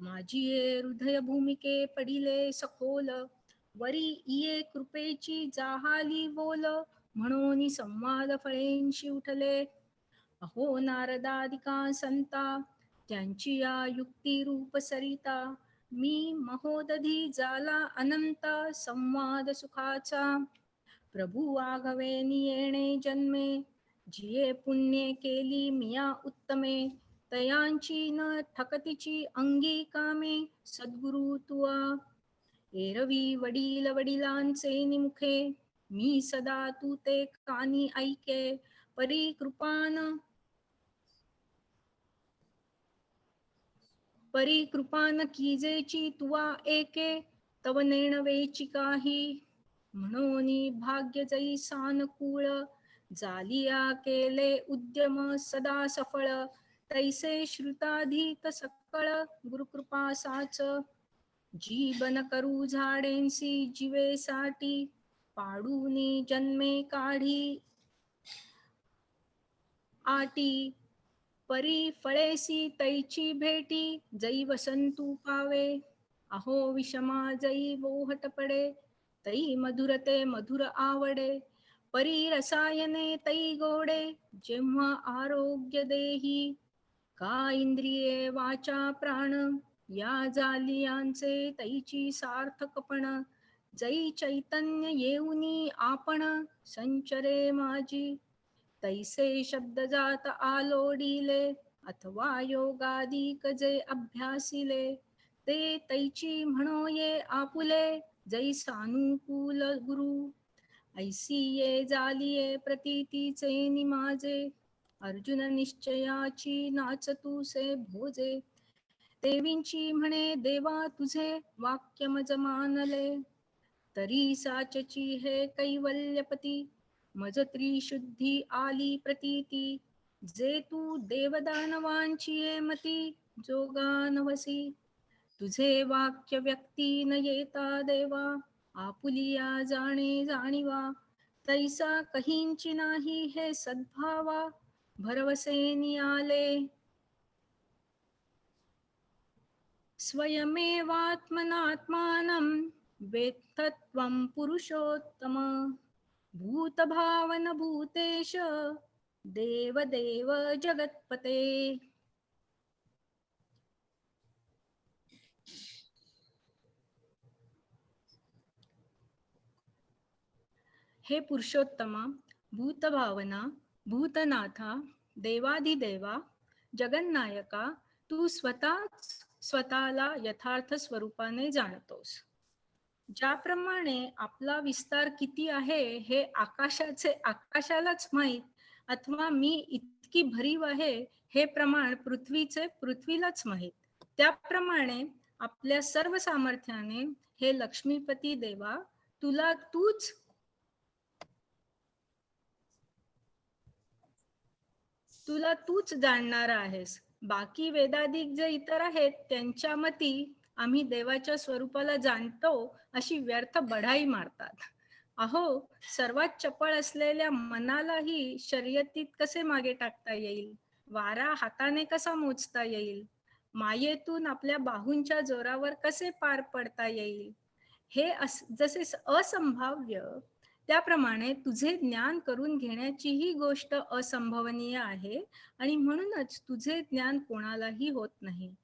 माझी हृदय भूमिके पडिले सखोल, वरी इये कृपेची जाहाली बोल, म्हणून संवाद फळेंशी उठले. अहो नारदादिका संता, त्यांची या युक्ती रूप सरिता, मी महोदधी जाला अनंत संवाद सुखाचा, प्रभू आघवेनी येणे जन्मे, जिये पुण्ये केली मिया उत्तमे, तयांची न ठकतीची अंगी कामे, सद्गुरु तुआ एरवी वडील वडिलांचे निमुखे, मी सदा तू ते कानी ऐके, परिकृपान कीजेची तुवा एके, तव नेणवेची काही, म्हणोनी भाग्य जै सानुकूळ, जालिया केले उद्यम सदा सफळ, तैसे श्रुताधीत सकळ गुरुकृपा साच, जीवन करू झाडेंसी जीवेसाठी, पाडूनी जन्मे काढी आटी, परी फळेसी तैची भेटी, जै वसंतू पावे, अहो विषमा जै बोहट पडे, तै मधुरते मधुर आवडे, परी रसायने तै गोडे, जेव्हा आरोग्य देही, का इंद्रिये वाचा प्राण, या जालियांचे तैची सार्थकपण, जै चैतन्य येऊनी आपण, संचरे माझी, तैसे शब्द जात आलोडिले अथवा योगादिक जे अभ्यासिले ते तैची म्हणो ये आपुले जैसानुकूल गुरु ऐसी ये जालिये प्रतीतीचे निमाजे अर्जुन निश्चयाची नाचतुसे भोजे देवींची म्हणे देवा तुझे वाक्य मज मानले तरी साचची हे कैवल्यपती मज त्रिशुद्धी आली प्रतीती जे तू देवदानवांची ये मती जोगानवसी तुझे वाक्य व्यक्ती न येता देवा आपुलिया जाणे जाणीवा तैसा कहींची नाही हे सद्भावा भरवसे नियाले स्वयमेवात्मनात्मानं वेत्तत्वं पुरुषोत्तम भूतभावन भूतेश देवदेव जगत्पते. हे पुरुषोत्तमा, भूतभावना, भूतनाथा, देवाधिदेवा, जगन्नायका, तू स्वतःला यथार्थ स्वरूपाने जाणतोस. ज्याप्रमाणे आपला विस्तार किती आहे हे आकाशालाच माहीत, अथवा मी इतकी भरीव आहे हे प्रमाण पृथ्वीलाच माहीत, त्याप्रमाणे आपल्या सर्व सामर्थ्याने हे लक्ष्मीपती देवा तुला तूच जाणणारा आहेस. बाकी वेदाधिक जे इतर आहेत त्यांच्या मती आम्ही देवाच्या स्वरूपाला जाणतो अशी व्यर्थ बढाई मारतात. अहो, सर्वात चपळ असलेल्या मनालाही शर्यतीत कसे मागे टाकता येईल? वारा हाताने कसा मोजता येईल? मायेतून आपल्या बाहूंच्या जोरावर कसे पार पडता येईल? हे जसे असंभाव्य, त्याप्रमाणे तुझे ज्ञान करून घेण्याची ही गोष्ट असंभवनीय आहे आणि म्हणूनच तुझे ज्ञान कोणालाही होत नाही.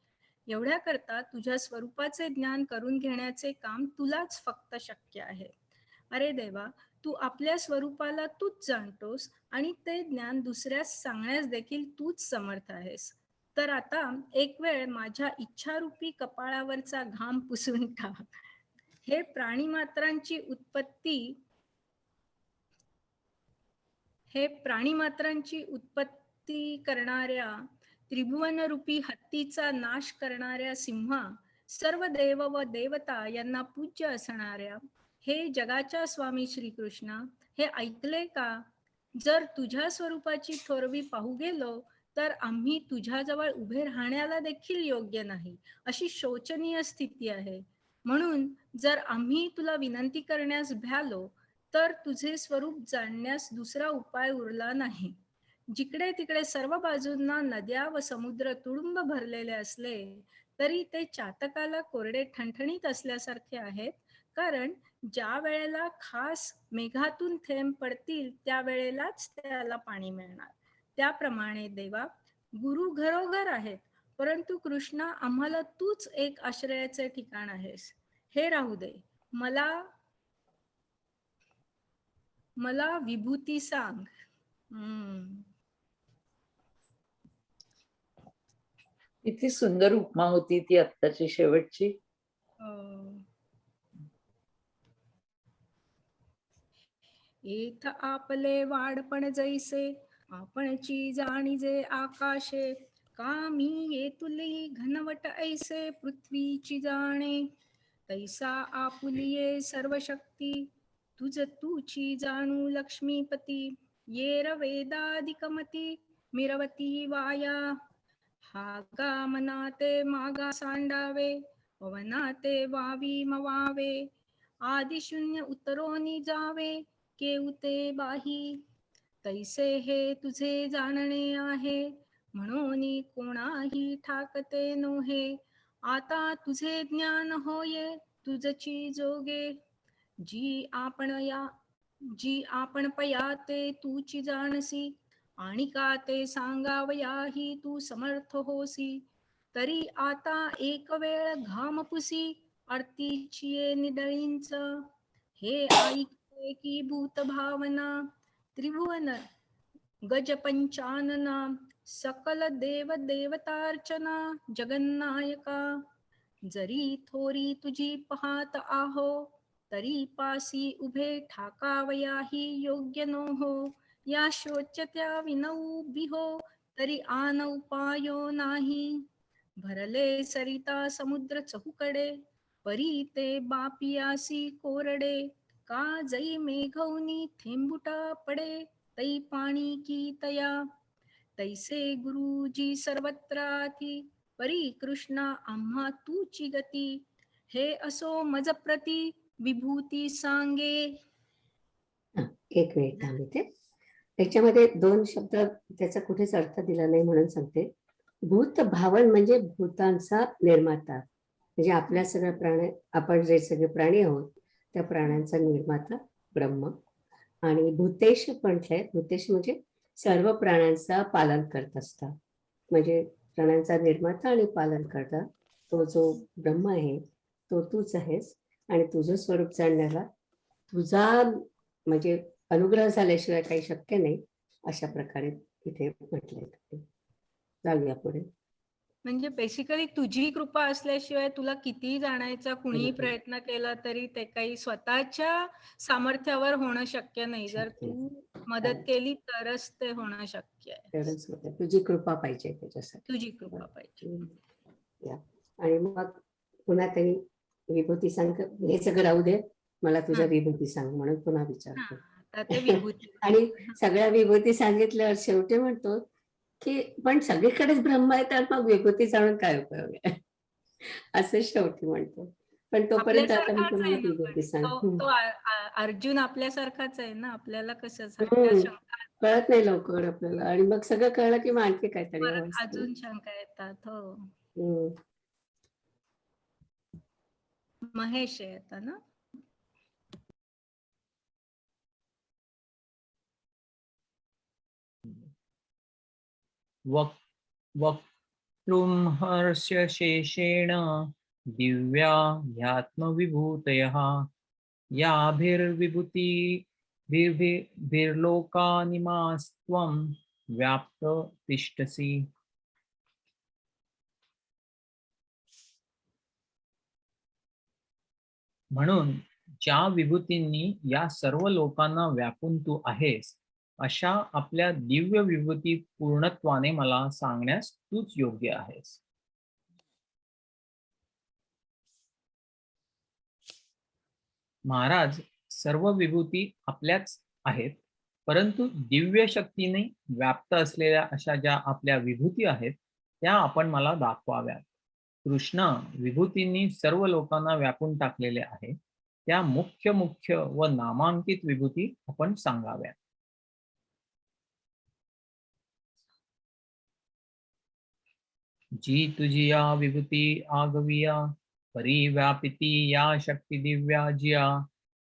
एवढ्या करता तुझ्या स्वरूपाचे ज्ञान करून घेण्याचे काम तुलाच फक्त शक्य आहे. अरे देवा, तू आपल्या स्वरूपाला तूच जाणतोस आणि ते ज्ञान दुसऱ्यास सांगण्यास देखील तूच समर्थ आहेस. तर आता एक वेळ माझ्या इच्छारूपी कपाळावरचा घाम पुसून टाक. हे प्राणीमात्रांची उत्पत्ती करणाऱ्या त्रिभुवनरूपी हत्तीचा नाश करणाऱ्या सिंहा, सर्व देव व देवता यांना पूज्य असणाऱ्या हे जगाच्या स्वामी श्रीकृष्णा, हे ऐकले का? जर तुझ्या स्वरूपाची थोरवी पाहू गेलो तर आम्ही तुझ्याजवळ उभे राहण्याला देखील योग्य नाही, अशी शोचनीय स्थिती आहे. म्हणून जर आम्ही तुला विनंती करण्यास भ्यालो तर तुझे स्वरूप जाणण्यास दुसरा उपाय उरला नाही. जिकडे तिकडे सर्व बाजूंना नद्या व समुद्र तुडुंब भरलेले असले तरी ते चातकाला कोरडे ठणठणीत असल्यासारखे आहेत, कारण ज्या वेळेला खास मेघातून थेंब पडतील त्यावेळेलाच त्याला पाणी मिळणार. त्याप्रमाणे देवा, गुरु घरोघर आहेत, परंतु कृष्णा, आम्हाला तूच एक आश्रयाचे ठिकाण आहेस. हे राहू दे, मला विभूती सांग. किती सुंदर उपमा होती ती आत्ताची शेवटची. एथ आपले वाढपण जैसे आपणची जाणीजे आकाशे, कामी येतुली घनवट ऐसे पृथ्वीची जाणे. तैसा आपुलिये सर्व शक्ती तुझ तूची जाणू लक्ष्मीपती. येर वेदाधिकमती मिरवती वाया, हागा मनाते मागा सांडावे, पवनाते वावी मवावे. आदिशून्य उतरोनी जावे, केउते बाही. तैसे हे तुझे जाणणे आहे, म्हणून कोणाही ठाकते नोहे. आता तुझे ज्ञान होये तुझची जोगे, जी आपण पयाते तूची जाणसी. आणि का ते सांगावयाही तू समर्थ होसी. तरी आता एक वेळ घाम पुसी आरतीची निडळींच. हे ऐकते की भूत भावना त्रिभुवन गज पंचानना सकल देव देवतार्चना जगन्नायका. जरी थोरी तुझी पाहत आहो तरी पासी उभे ठाकावयाही योग्य नो हो. या शोचत्या विनऊ बिहो तरी आन उपायो नाही. भरले सरिता समुद्र चहूकडे परी ते बापियासी कोरडे. का जई मेघवनी थेंबुटा पडे तै पाणी की तया. तैसे गुरुजी सर्वत्राती परी कृष्णा आम्हा तूची गती. हे असो मज प्रती विभूती सांगे. एक मिनिट थांब इथे. त्याच्यामध्ये 2 शब्द त्याचा कुठेच अर्थ दिला नाही म्हणून सांगते. भूत भावन म्हणजे भूतांचा निर्माता, म्हणजे आपल्या सगळ्या प्राणी, आपण जे सगळे प्राणी आहोत त्या प्राण्यांचा निर्माता ब्रह्म. आणि भूतेश म्हटलंय, भूतेश म्हणजे सर्व प्राण्यांचा पालन करत असतात, म्हणजे प्राण्यांचा निर्माता आणि पालन करता तो जो ब्रह्म आहे तो तूच आहेस. आणि तुझं स्वरूप जाणण्याला तुझा म्हणजे अनुग्रह झाल्याशिवाय काही शक्य नाही, अशा प्रकारे इथे म्हटलंय. जाऊया पुढे. म्हणजे बेसिकली तुझी कृपा असल्याशिवाय तुला किती जाणायचा कुणीही प्रयत्न केला तरी ते काही स्वतःच्या सामर्थ्यावर होणं शक्य नाही. जर तू मदत केली तरच ते होणं शक्य आहे. तरच होतं. तुझी कृपा पाहिजे त्याच्यासाठी. तुझी कृपा पाहिजे. आणि मग पुन्हा त्यांनी विभूती सांग, हे सगळं राहू दे, मला तुझ्या विभूती सांग म्हणून पुन्हा विचारतो. आता ते विभूती आणि सगळ्या विभूती सांगितल्यावर शेवटी म्हणतो की पण सगळीकडेच ब्रह्म आहे तर मग विभूती जाणून काय उपयोग आहे, असं शेवटी म्हणतो. पण तोपर्यंत आता मी आपल्यासारखाच तुम्हाला आहे ना, विभूती सांग. तो अर्जुन आपल्यासारखाच आहे ना, आपल्याला कसं सारख्या शंका कळत नाही लवकर आपल्याला, आणि मग सगळं कळलं की मग आणखी काहीतरी हवं असतं. अजून शंका येतात. हो, महेश आहे आता ना. वक्तुं हर्षशेषेण दिव्या ह्यात्मविभूतयः याभिर्विभूतिभिर्लोकानिमास्त्वं व्याप्त तिष्ठसि. म्हणून ज्या विभूतींनी या सर्व लोकांना व्यापून तू आहेस, अशा आपल्या दिव्य विभूती पूर्णत्वाने मला सांगण्यास तूच योग्य आहेस. महाराज, सर्व विभूती आपल्याच आहेत, परंतु दिव्य शक्तीने व्याप्त असलेल्या अशा ज्या आपल्या विभूती आहेत त्या आपण मला दाखवाव्यात. कृष्ण, विभूतींनी सर्व लोकांना व्यापून टाकलेले आहे, त्या मुख्य मुख्य व नामांकित विभूती आपण सांगाव्यात. जी तुझी या विभूती आगविया परिव्यापिती या शक्ती दिव्या जिया,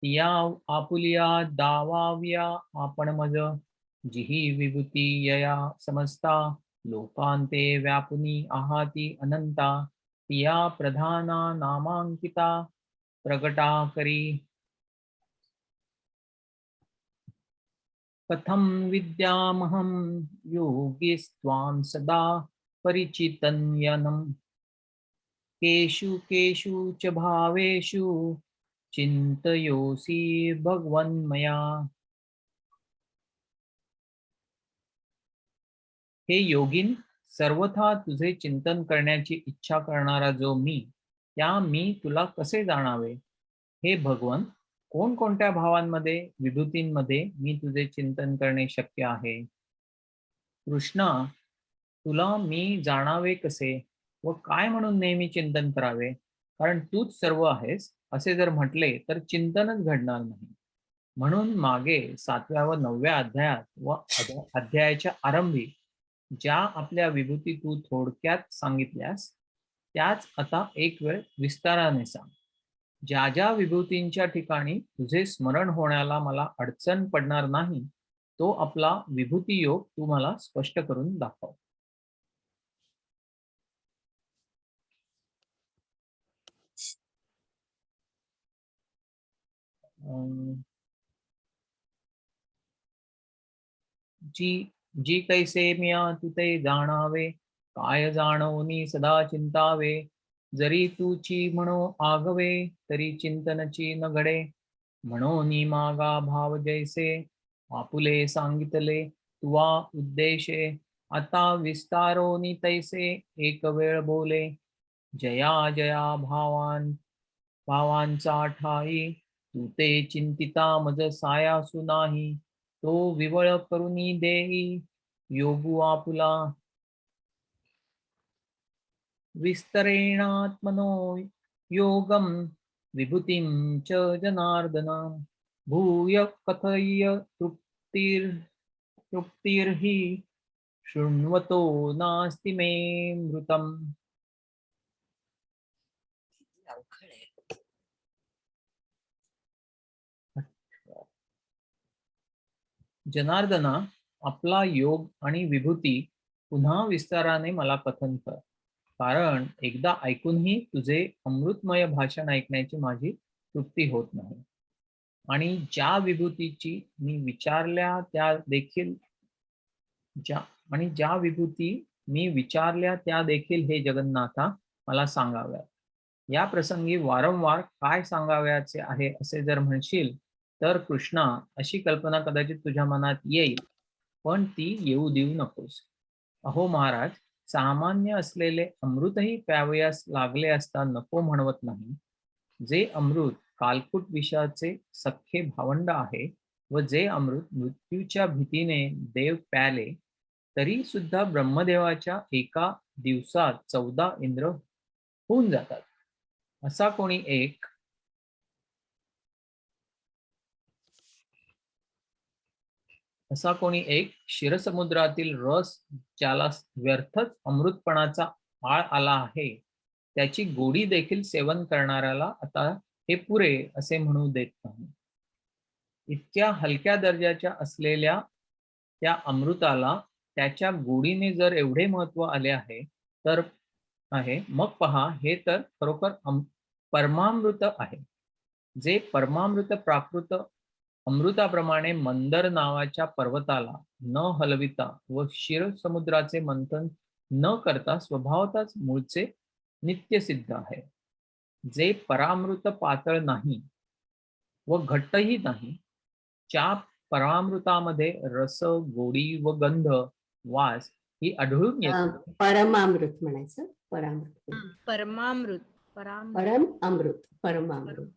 या आपुलिया दावाव्या आपण मज. जिही विभूती यया समजता लोकांते व्यापुनी आहाती अनंता, या प्रधाना नामांकिता प्रगटा करी. कथम विद्यामहं योगीस्त्वां सदा परिचितन्यनं, केषु केषु च भावेषु चिन्तयोऽसि भगवन्मया. हे योगिन, सर्वथा तुझे चिंतन करण्याची इच्छा करणारा जो मी, त्या मी तुला कसे जाणावे. हे भगवन, कोणकोणत्या भावांमध्ये, विभूतींमध्ये मी तुझे चिंतन करणे शक्य आहे. कृष्णा, तुला मी जाणावे कसे व काय म्हणून नेहमी चिंतन करावे, कारण तूच सर्व आहेस असे जर म्हटले तर चिंतनच घडणार नाही. म्हणून मागे 7व्या व 9व्या अध्यायात व अध्यायाच्या आरंभी ज्या आपल्या विभूती तू थोडक्यात सांगितल्यास त्याच आता एक वेळ विस्ताराने सांग. ज्या ज्या विभूतींच्या ठिकाणी तुझे स्मरण होण्याला मला अडचण पडणार नाही, तो आपला विभूती योग तू मला स्पष्ट करून दाखव. जी जी कैसे मिया तू ते जाणावे, काय जाणवनी सदा चिंतावे. जरी तुची म्हणो आगवे, तरी चिंतनची न घडे. म्हणोनी मागा भाव जैसे, आपुले सांगितले तुवा उद्देशे. आता विस्तारोनी तैसे, एक वेळ बोले. जया जया भावांचा ठाई, तू ते चिंतिता मज सायासु नाही. तो विवळ करुनी देई, योगू आपुला. विस्तरेणात्मनो योगम, विभूतिं च जनार्दन. भूय कथय्य तृप्तिर्हि, शृण्वतो नास्ति मे मृतम्. जनार्दना, आपला योग आणि विभूती पुन्हा विस्ताराने मला कथन कर. कारण एकदा ऐकूनही तुझे अमृतमय भाषण ऐकण्याची माझी तृप्ती होत नाही. आणि ज्या विभूतीची मी विचारल्या त्या देखील हे जगन्नाथा मला सांगाव्या. या प्रसंगी वारंवार काय सांगाव्याचे आहे असे जर म्हणशील तर कृष्णा, अशी कल्पना कदाचित तुझ्या मनात येईल, पण ती येऊ देऊ नकोस. अहो महाराज, सामान्य असलेले अमृतही प्यावयास लागले असता नको म्हणवत नाही. जे अमृत कालकूट विषाचे सख्खे भावंड आहे व जे अमृत मृत्यूच्या भीतीने देव प्याले, तरी सुद्धा ब्रह्मदेवाच्या एका दिवसात 14 इंद्र होऊन जातात. असा कोणी एक क्षीरसमुद्रातील रस ज्याला व्यर्थच अमृतपणाचा आळ आला आहे, त्याची गोडी देखील सेवन करणाऱ्याला आता हे पुरे असे म्हणू देत नाही. इतक्या हलक्या दर्जाच्या असलेल्या त्या अमृताला त्याच्या गोडीने जर एवढे महत्व आले आहे तर मग पहा, हे तर खरोखर परमामृत आहे. जे परमामृत प्राकृत अमृताप्रमाणे मंदर नावाच्या पर्वताला न हलविता व क्षीर समुद्राचे मंथन न करता स्वभावतःच मूळचे नित्य सिद्ध आहे. जे परामृत पातळ नाही व घट्टही नाही, ज्या परामृतामध्ये रस, गोडी व गंध, वास ही आढळून येते. परमामृत म्हणायचं.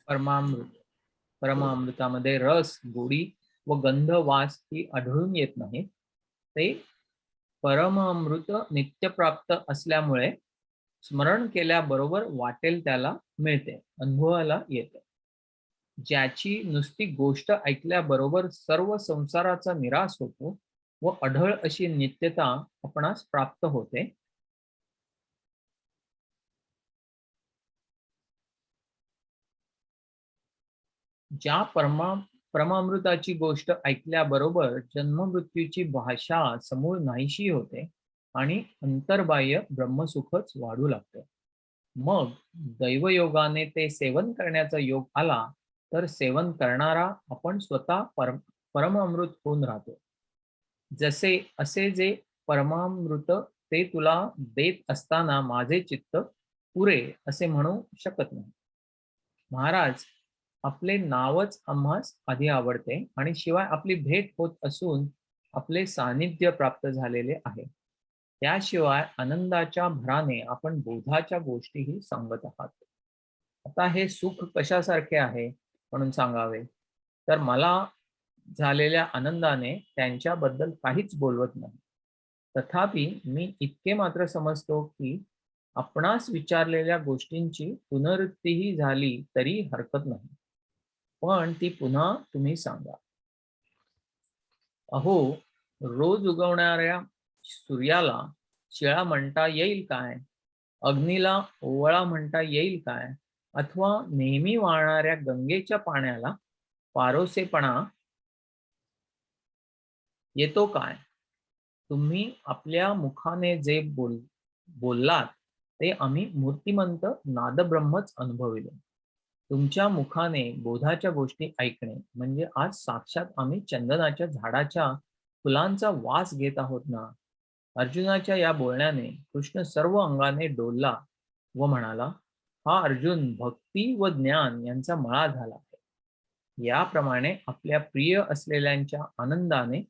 परमामृत. परमामृतामध्ये रस, गोडी व गंध, वास ही आढळून येत नाही. ते परमामृत नित्यप्राप्त असल्यामुळे स्मरण केल्याबरोबर वाटेल त्याला मिळते, अनुभवाला येते. ज्याची नुसती गोष्ट ऐकल्याबरोबर सर्व संसाराचा निराश होतो व अढळ अशी नित्यता आपणास प्राप्त होते. ज्या परमामृताची गोष्ट ऐकल्याबरोबर जन्ममृत्यूची भाषा समूळ नाहीशी होते आणि अंतर्बाह्य ब्रह्मसुखच वाढू लागते. मग दैवयोगाने ते सेवन करण्याचा योग आला तर सेवन करणारा आपण स्वतः परमामृत होऊन राहतो. असे जे परमामृत ते तुला देत असताना माझे चित्त पुरे असे म्हणू शकत नाही. महाराज, आपले नावच आम्हास आधी आवडते आणि शिवाय आपली भेट होत असून आपले सानिध्य प्राप्त झालेले आहे. त्याशिवाय आनंदाच्या भराने आपण बोधाच्या गोष्टीही सांगत आहात. आता हे सुख कशासारखे आहे म्हणून सांगावे तर मला झालेल्या आनंदाने त्यांच्याबद्दल काहीच बोलवत नाही. तथापि मी इतके मात्र समजतो की आपणास विचारलेल्या गोष्टींची पुनरुक्तीही झाली तरी हरकत नाही, पण ती पुन्हा तुम्ही सांगा. अहो, रोज उगवणाऱ्या सूर्याला शिळा म्हणता येईल काय? अग्नीला ओवळा म्हणता येईल काय? अथवा नेहमी वाहणाऱ्या गंगेच्या पाण्याला पारोसेपणा येतो काय? तुम्ही आपल्या मुखाने जे बोललात ते आम्ही मूर्तिमंत नादब्रह्मच अनुभविले. तुमच्या मुखाने बोधाच्या गोष्टी ऐकणे म्हणजे आज साक्षात आम्ही चंदनाच्या झाडाच्या फुलांचा वास घेत आहोत ना. अर्जुनाच्या या बोलण्याने कृष्ण सर्व अंगाने डोलला व म्हणाला, हा अर्जुन भक्ती व ज्ञान यांचा मळा झाला आहे. याप्रमाणे आपल्या प्रिय असलेल्यांच्या आनंदाने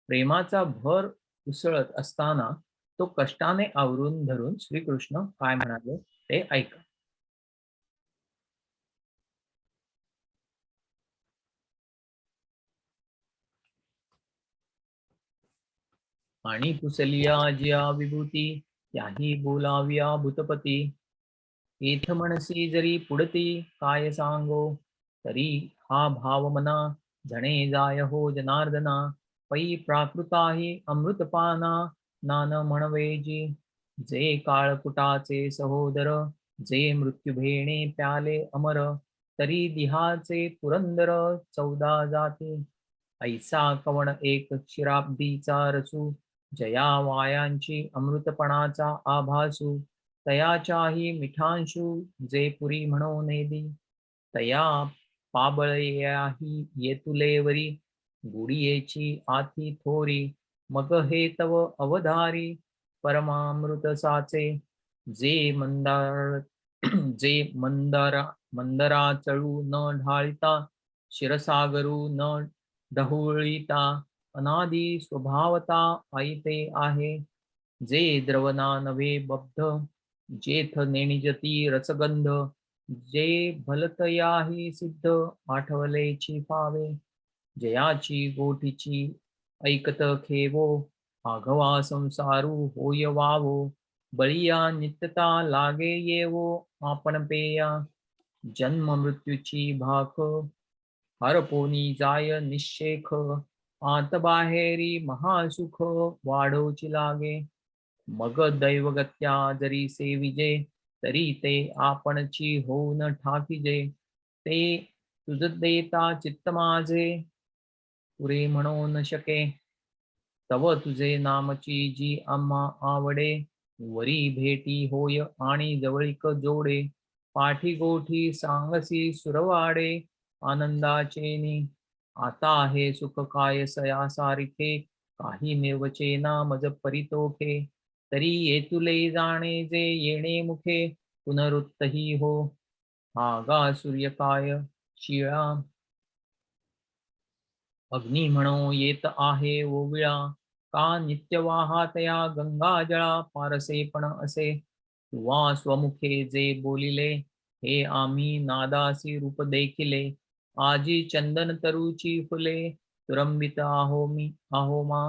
प्रेमाचा भर उसळत असताना तो कष्टाने आवरून धरून श्रीकृष्ण काय म्हणाले ते ऐका. आणि पुसलिया जिया विभूती त्याही बोलाविया भूतपती. एथ मनसी जरी पुढती काय सांगो तरी हा भाव मना जणे जाय हो जनार्दना. पै प्राकृताही अमृतपाना नान म्हणवेजी. जे काळकुटाचे सहोदर जे मृत्यू भेणे प्याले अमर. तरी दिहाचे पुरंदर 14 जाती. ऐसा कवण एक क्षीराब्दीचा रसू. जया वायांची अमृतपणाचा आभासू. तयाच्याही मिठांशू जे पुरी म्हणो नेदी. तया पाबळयाही येतुलेवरी. गुडियेची आथी थोरी. मग हे तव अवधारी परमामृत साचे. जे मंदरा चळू न ढाळिता. क्षीरसागरू न ढवळिता. अनादी स्वभावता ऐते आहे. जे द्रवना नव्हे बब्ध. जेथ नेणिजती रसगंध. जे भलतयाही सिद्ध आठवलेची फावे. जयाची गोठीची ऐकत खेवो. आघवा संसारू होय वावो. बळिया नित्यता लागे येवो आपण पेया. जन्म मृत्यूची भाख हरपोनी जाय निशेख. आत बाहेरी महासुख वाढोची लागे. मग दैवगत्या जरी सेविजे तरी ते आपणची होऊन ठाकीजे. ते तुझ देता चित्त माझे पुरे म्हणू न शके. तव तुझे नामची जी आम्हा आवडे. वरी भेटी होय आणि जवळीक जोडे. पाठी गोठी सांगसी सुरवाडे आनंदाचेनी. आता हे सुख काय सया सारिखे. काही निर्वचेना मज परितोखे. तरी येतुले जाणे जे येणे मुखे. पुनरुत्तही हो आगा सूर्य काय शिळा. अग्नी म्हणो येत आहे ओविळा. का नित्य वाहातया गंगा जळा. पारसे पण असे तुवा स्वमुखे जे बोलिले. हे आम्ही नादासी रूप देखिले. आजी चंदन तरुची फुले. तुरंबित आहो मी आहो मा.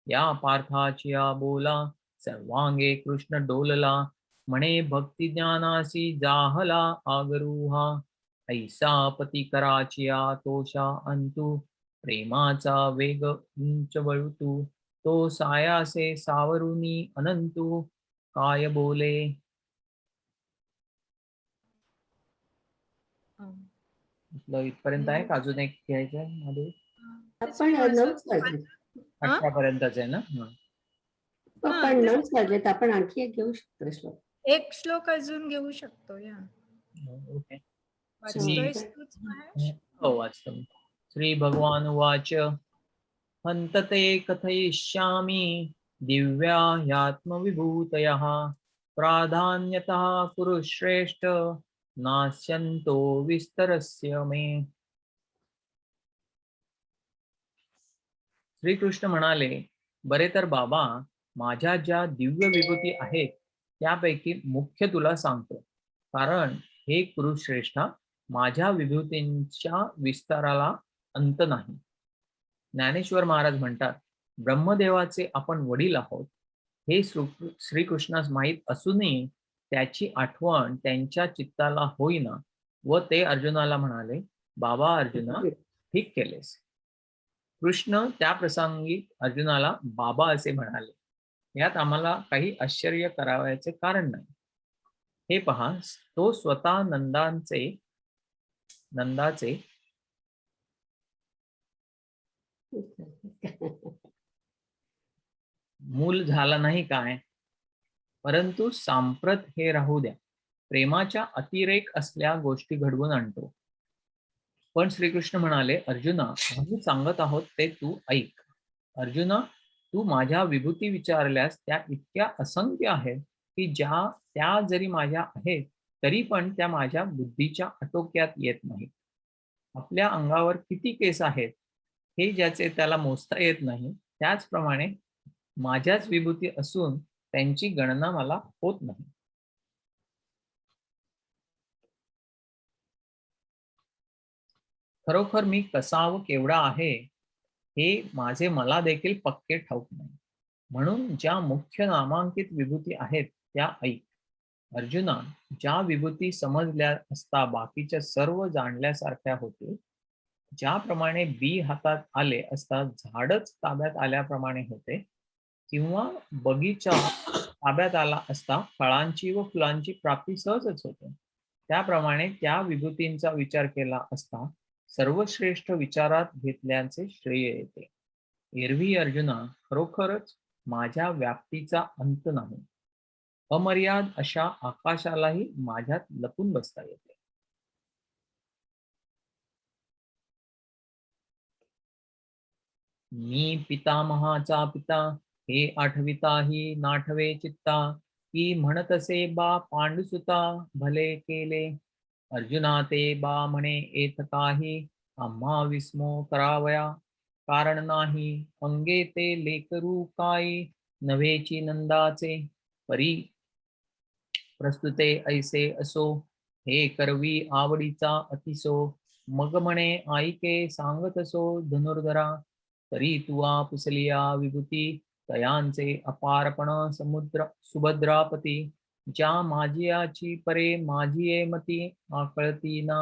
या पार्थाची बोला सर्वांगे कृष्ण डोलला. म्हणे भक्ती ज्ञानासी जाहला आगरुहा. ऐसा पती कराचिया तोषा अंतू. प्रेमाचा वेग उंच वळतू. तो सायासे सावरुनी अनंतू. काय बोले. इथपर्यंत आहे का अजून एक घ्यायचं आहे मध्ये. आपण 9च वाजले. 18 पर्यंतच आहे ना. आपण 9च वाजलेत. आपण आणखी एक घेऊ शकतो श्लोक. एक श्लोक अजून घेऊ शकतो. या ओके. वाचतोयस तूच महेश? हो वाचतो. श्री भगवान उवाच. हन्तते कथयिष्यामि दिव्या ह्यात्मविभूतयः. प्राधान्यतः कुरु श्रेष्ठ नास्यन्तो विस्तरस्य मे. श्रीकृष्ण म्हणाले, बरे तर बाबा, माझ्या ज्या दिव्य विभूती आहेत त्यापैकी मुख्य तुला सांगतो. कारण हे कुरुश्रेष्ठा, माझ्या विभूतींच्या विस्ताराला अंत नाही. ज्ञानेश्वर महाराज म्हणतात, ब्रह्मदेवाचे आपण वडील आहोत हे श्रीकृष्णास माहीत असूनही त्याची आठवण त्यांच्या चित्ताला होईना व ते अर्जुनाला म्हणाले, बाबा अर्जुना, ठीक केलेस. कृष्ण त्या प्रसंगी अर्जुनाला बाबा असे म्हणाले. यात आम्हाला काही आश्चर्य करावयाचे कारण नाही. हे पहा, तो स्वतः नंदाचे मूल झाला नाही काय. परंतु सांप्रत हे राहू द्या, प्रेमाच्या अतिरेक असल्या गोष्टी घडवून आणतो. पण श्रीकृष्ण म्हणाले, अर्जुना, आम्ही सांगत आहोत ते तू ऐक. अर्जुना, तू माझ्या विभूती विचारल्यास त्या इतक्या असंख्य आहेत की त्या जरी माझ्या आहेत तरी पण त्या माझ्या बुद्धीच्या आटोक्यात येत नाहीत. आपल्या अंगावर किती केस आहेत हे ज्याचे त्याला मोजता येत नाही, त्याचप्रमाणे माझ्याच विभूती असून त्यांची गणना मला होत नाही. खरोखर मी कसा व केवढा आहे हे माझे मला देखील पक्के ठाऊक नाही. म्हणून ज्या मुख्य नामांकित विभूती आहेत त्या ऐक. अर्जुना, ज्या विभूती समजल्या असता बाकीच्या सर्व जाणल्यासारख्या होते, ज्याप्रमाणे बी हातात आले असता झाडच ताब्यात आल्याप्रमाणे होते, किंवा बगीचा ताब्यात आला असता फळांची व फुलांची प्राप्ती सहजच होते, त्याप्रमाणे त्या विभूतींचा विचार केला असता सर्वश्रेष्ठ विचारात घेतल्याचे श्रेय येते. एरवी अर्जुना, खरोखरच माझ्या व्याप्तीचा अंत नाही. अमर्याद अशा आकाशालाही माझ्यात लपून बसता येते. मी पितामहाचा पिता, हे आठविताही नाठवे चित्ता, की म्हणतसे बा पांडुसुता भले केले. अर्जुना ते बा म्हणे येत काही, आम्हा विस्मो करावया कारण नाही. अंगे ते लेकरू काही, नव्हेची नंदाचे परी प्रस्तुते ऐसे असो. हे करवी आवडीचा अतिसो, मग म्हणे ऐके सांगत असो धनुर्धरा. तरी तुवा पुसलिया विभूती, तयांचे अपारपण समुद्र सुभद्रापती. ज्या माझियाची परे माझिये मती, आकळती ना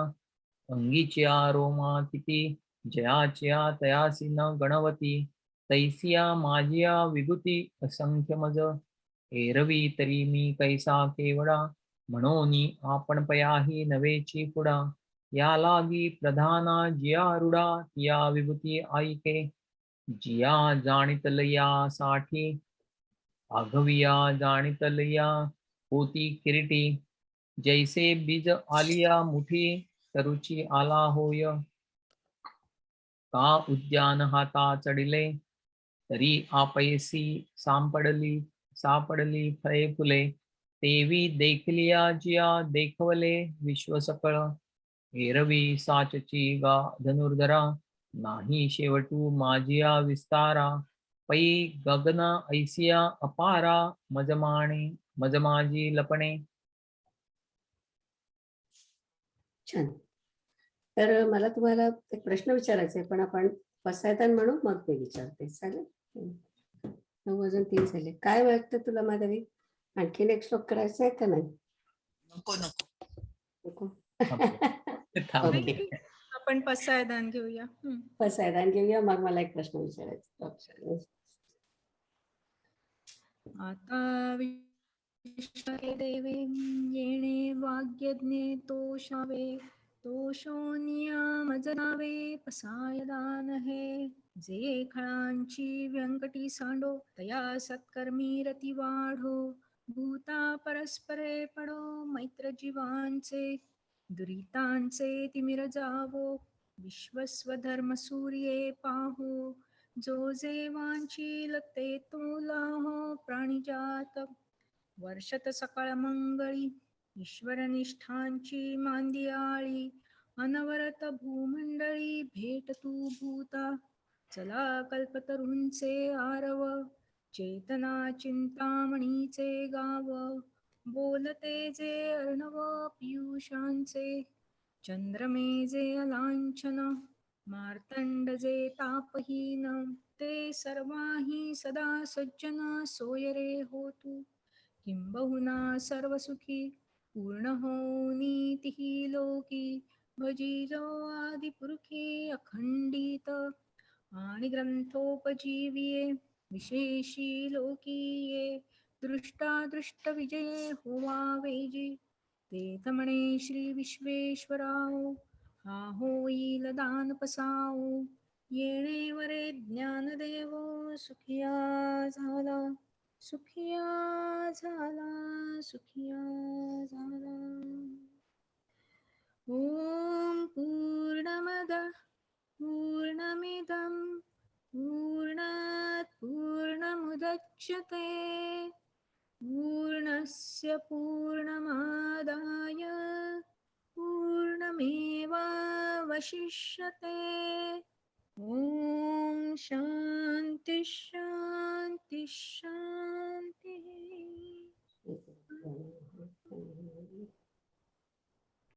अंगीच्या रोमा किती. जयाच्या तयासी न गणवती, तैसिया माझिया विभूती असंख्य मज. एरवी तरी मी कैसा केवडा, म्हणोनी आपण पयाही नवेची पुडा. या लागी प्रधाना जिया रुडा, तिया विभूती ऐके. जिया जाणितलया साठी, आघविया जाणितलया होती किरीटी. जैसे बीज आलिया मुठी, तरुची आला होय. का उद्यान हाता चढिले, तरी आपयसी सापडली फळे फुले. तेवी देखलिया जिया देखवले विश्व सकळ. एरवी साचची गा धनुर्धरा, नाही शेवटू माझिया विस्तारा. पै गगना ऐसिया अपारा, मज माझी लपणे. छान. तर मला तुम्हाला एक प्रश्न विचारायचा आहे, पण आपण पसायदान म्हणून मग मी विचारते, चालेल? 9:03 झाले. काय वाटतं तुला माधवी, आणखीन एक श्लोक करायचा आहे का नाही? नको नको नको? थांब. ओके, आपण पसायदान घेऊया. पसायदान घेऊया. मग मला एक प्रश्न विचारायचा. आता विश्वे देवे येणे वाग्यज्ञे तोषावे. तोषोनियमजनावे पसायदान हे. जे खळांची व्यंकटी सांडो, तया सत्कर्मी रती वाढो. भूता परस्परे पडो, मैत्र जीवांचे दुरितांचे तिमिर जावो. विश्वस्वधर्म सूर्ये पाहो, जो जे वांछील ते तो लाहो. प्राणिजात वर्षत सकाळ मंगळी, ईश्वर निष्ठांची मांदियाळी. अनवरत भूमंडळी भेट तू भूता, चला कल्पतरूंचे आरव. चेतना चिंतामणीचे गाव, बोलते जे अर्णव पियुषांचे. चंद्रमे जे अलांछन, मार्तंड जे तापहीन. ते सर्वाही सदा सज्जन, सोय रे होतू. किंबहुना सर्वसुखी, पूर्ण होनी तिही लोकी. भजिजो आदिपुरुषी अखंडित, आणि ग्रंथोपजीविये विशेषी लोकीये. दृष्टा विजये होवा वेजी, तेथ म्हणे श्री विश्वेश्वराओ. हा होईल दान पसाओ, येणे वरे ज्ञानदेवो. सुखिया झाला, सुखिया झाला, सुखिया झाला. ओम पूर्णमद पूर्णमिदं पूर्णात् मुच्यते पूर्णस्य पूर्णमादाय पूर्णमेवावशिष्यते. ॐ शान्ति शान्ति शान्ति.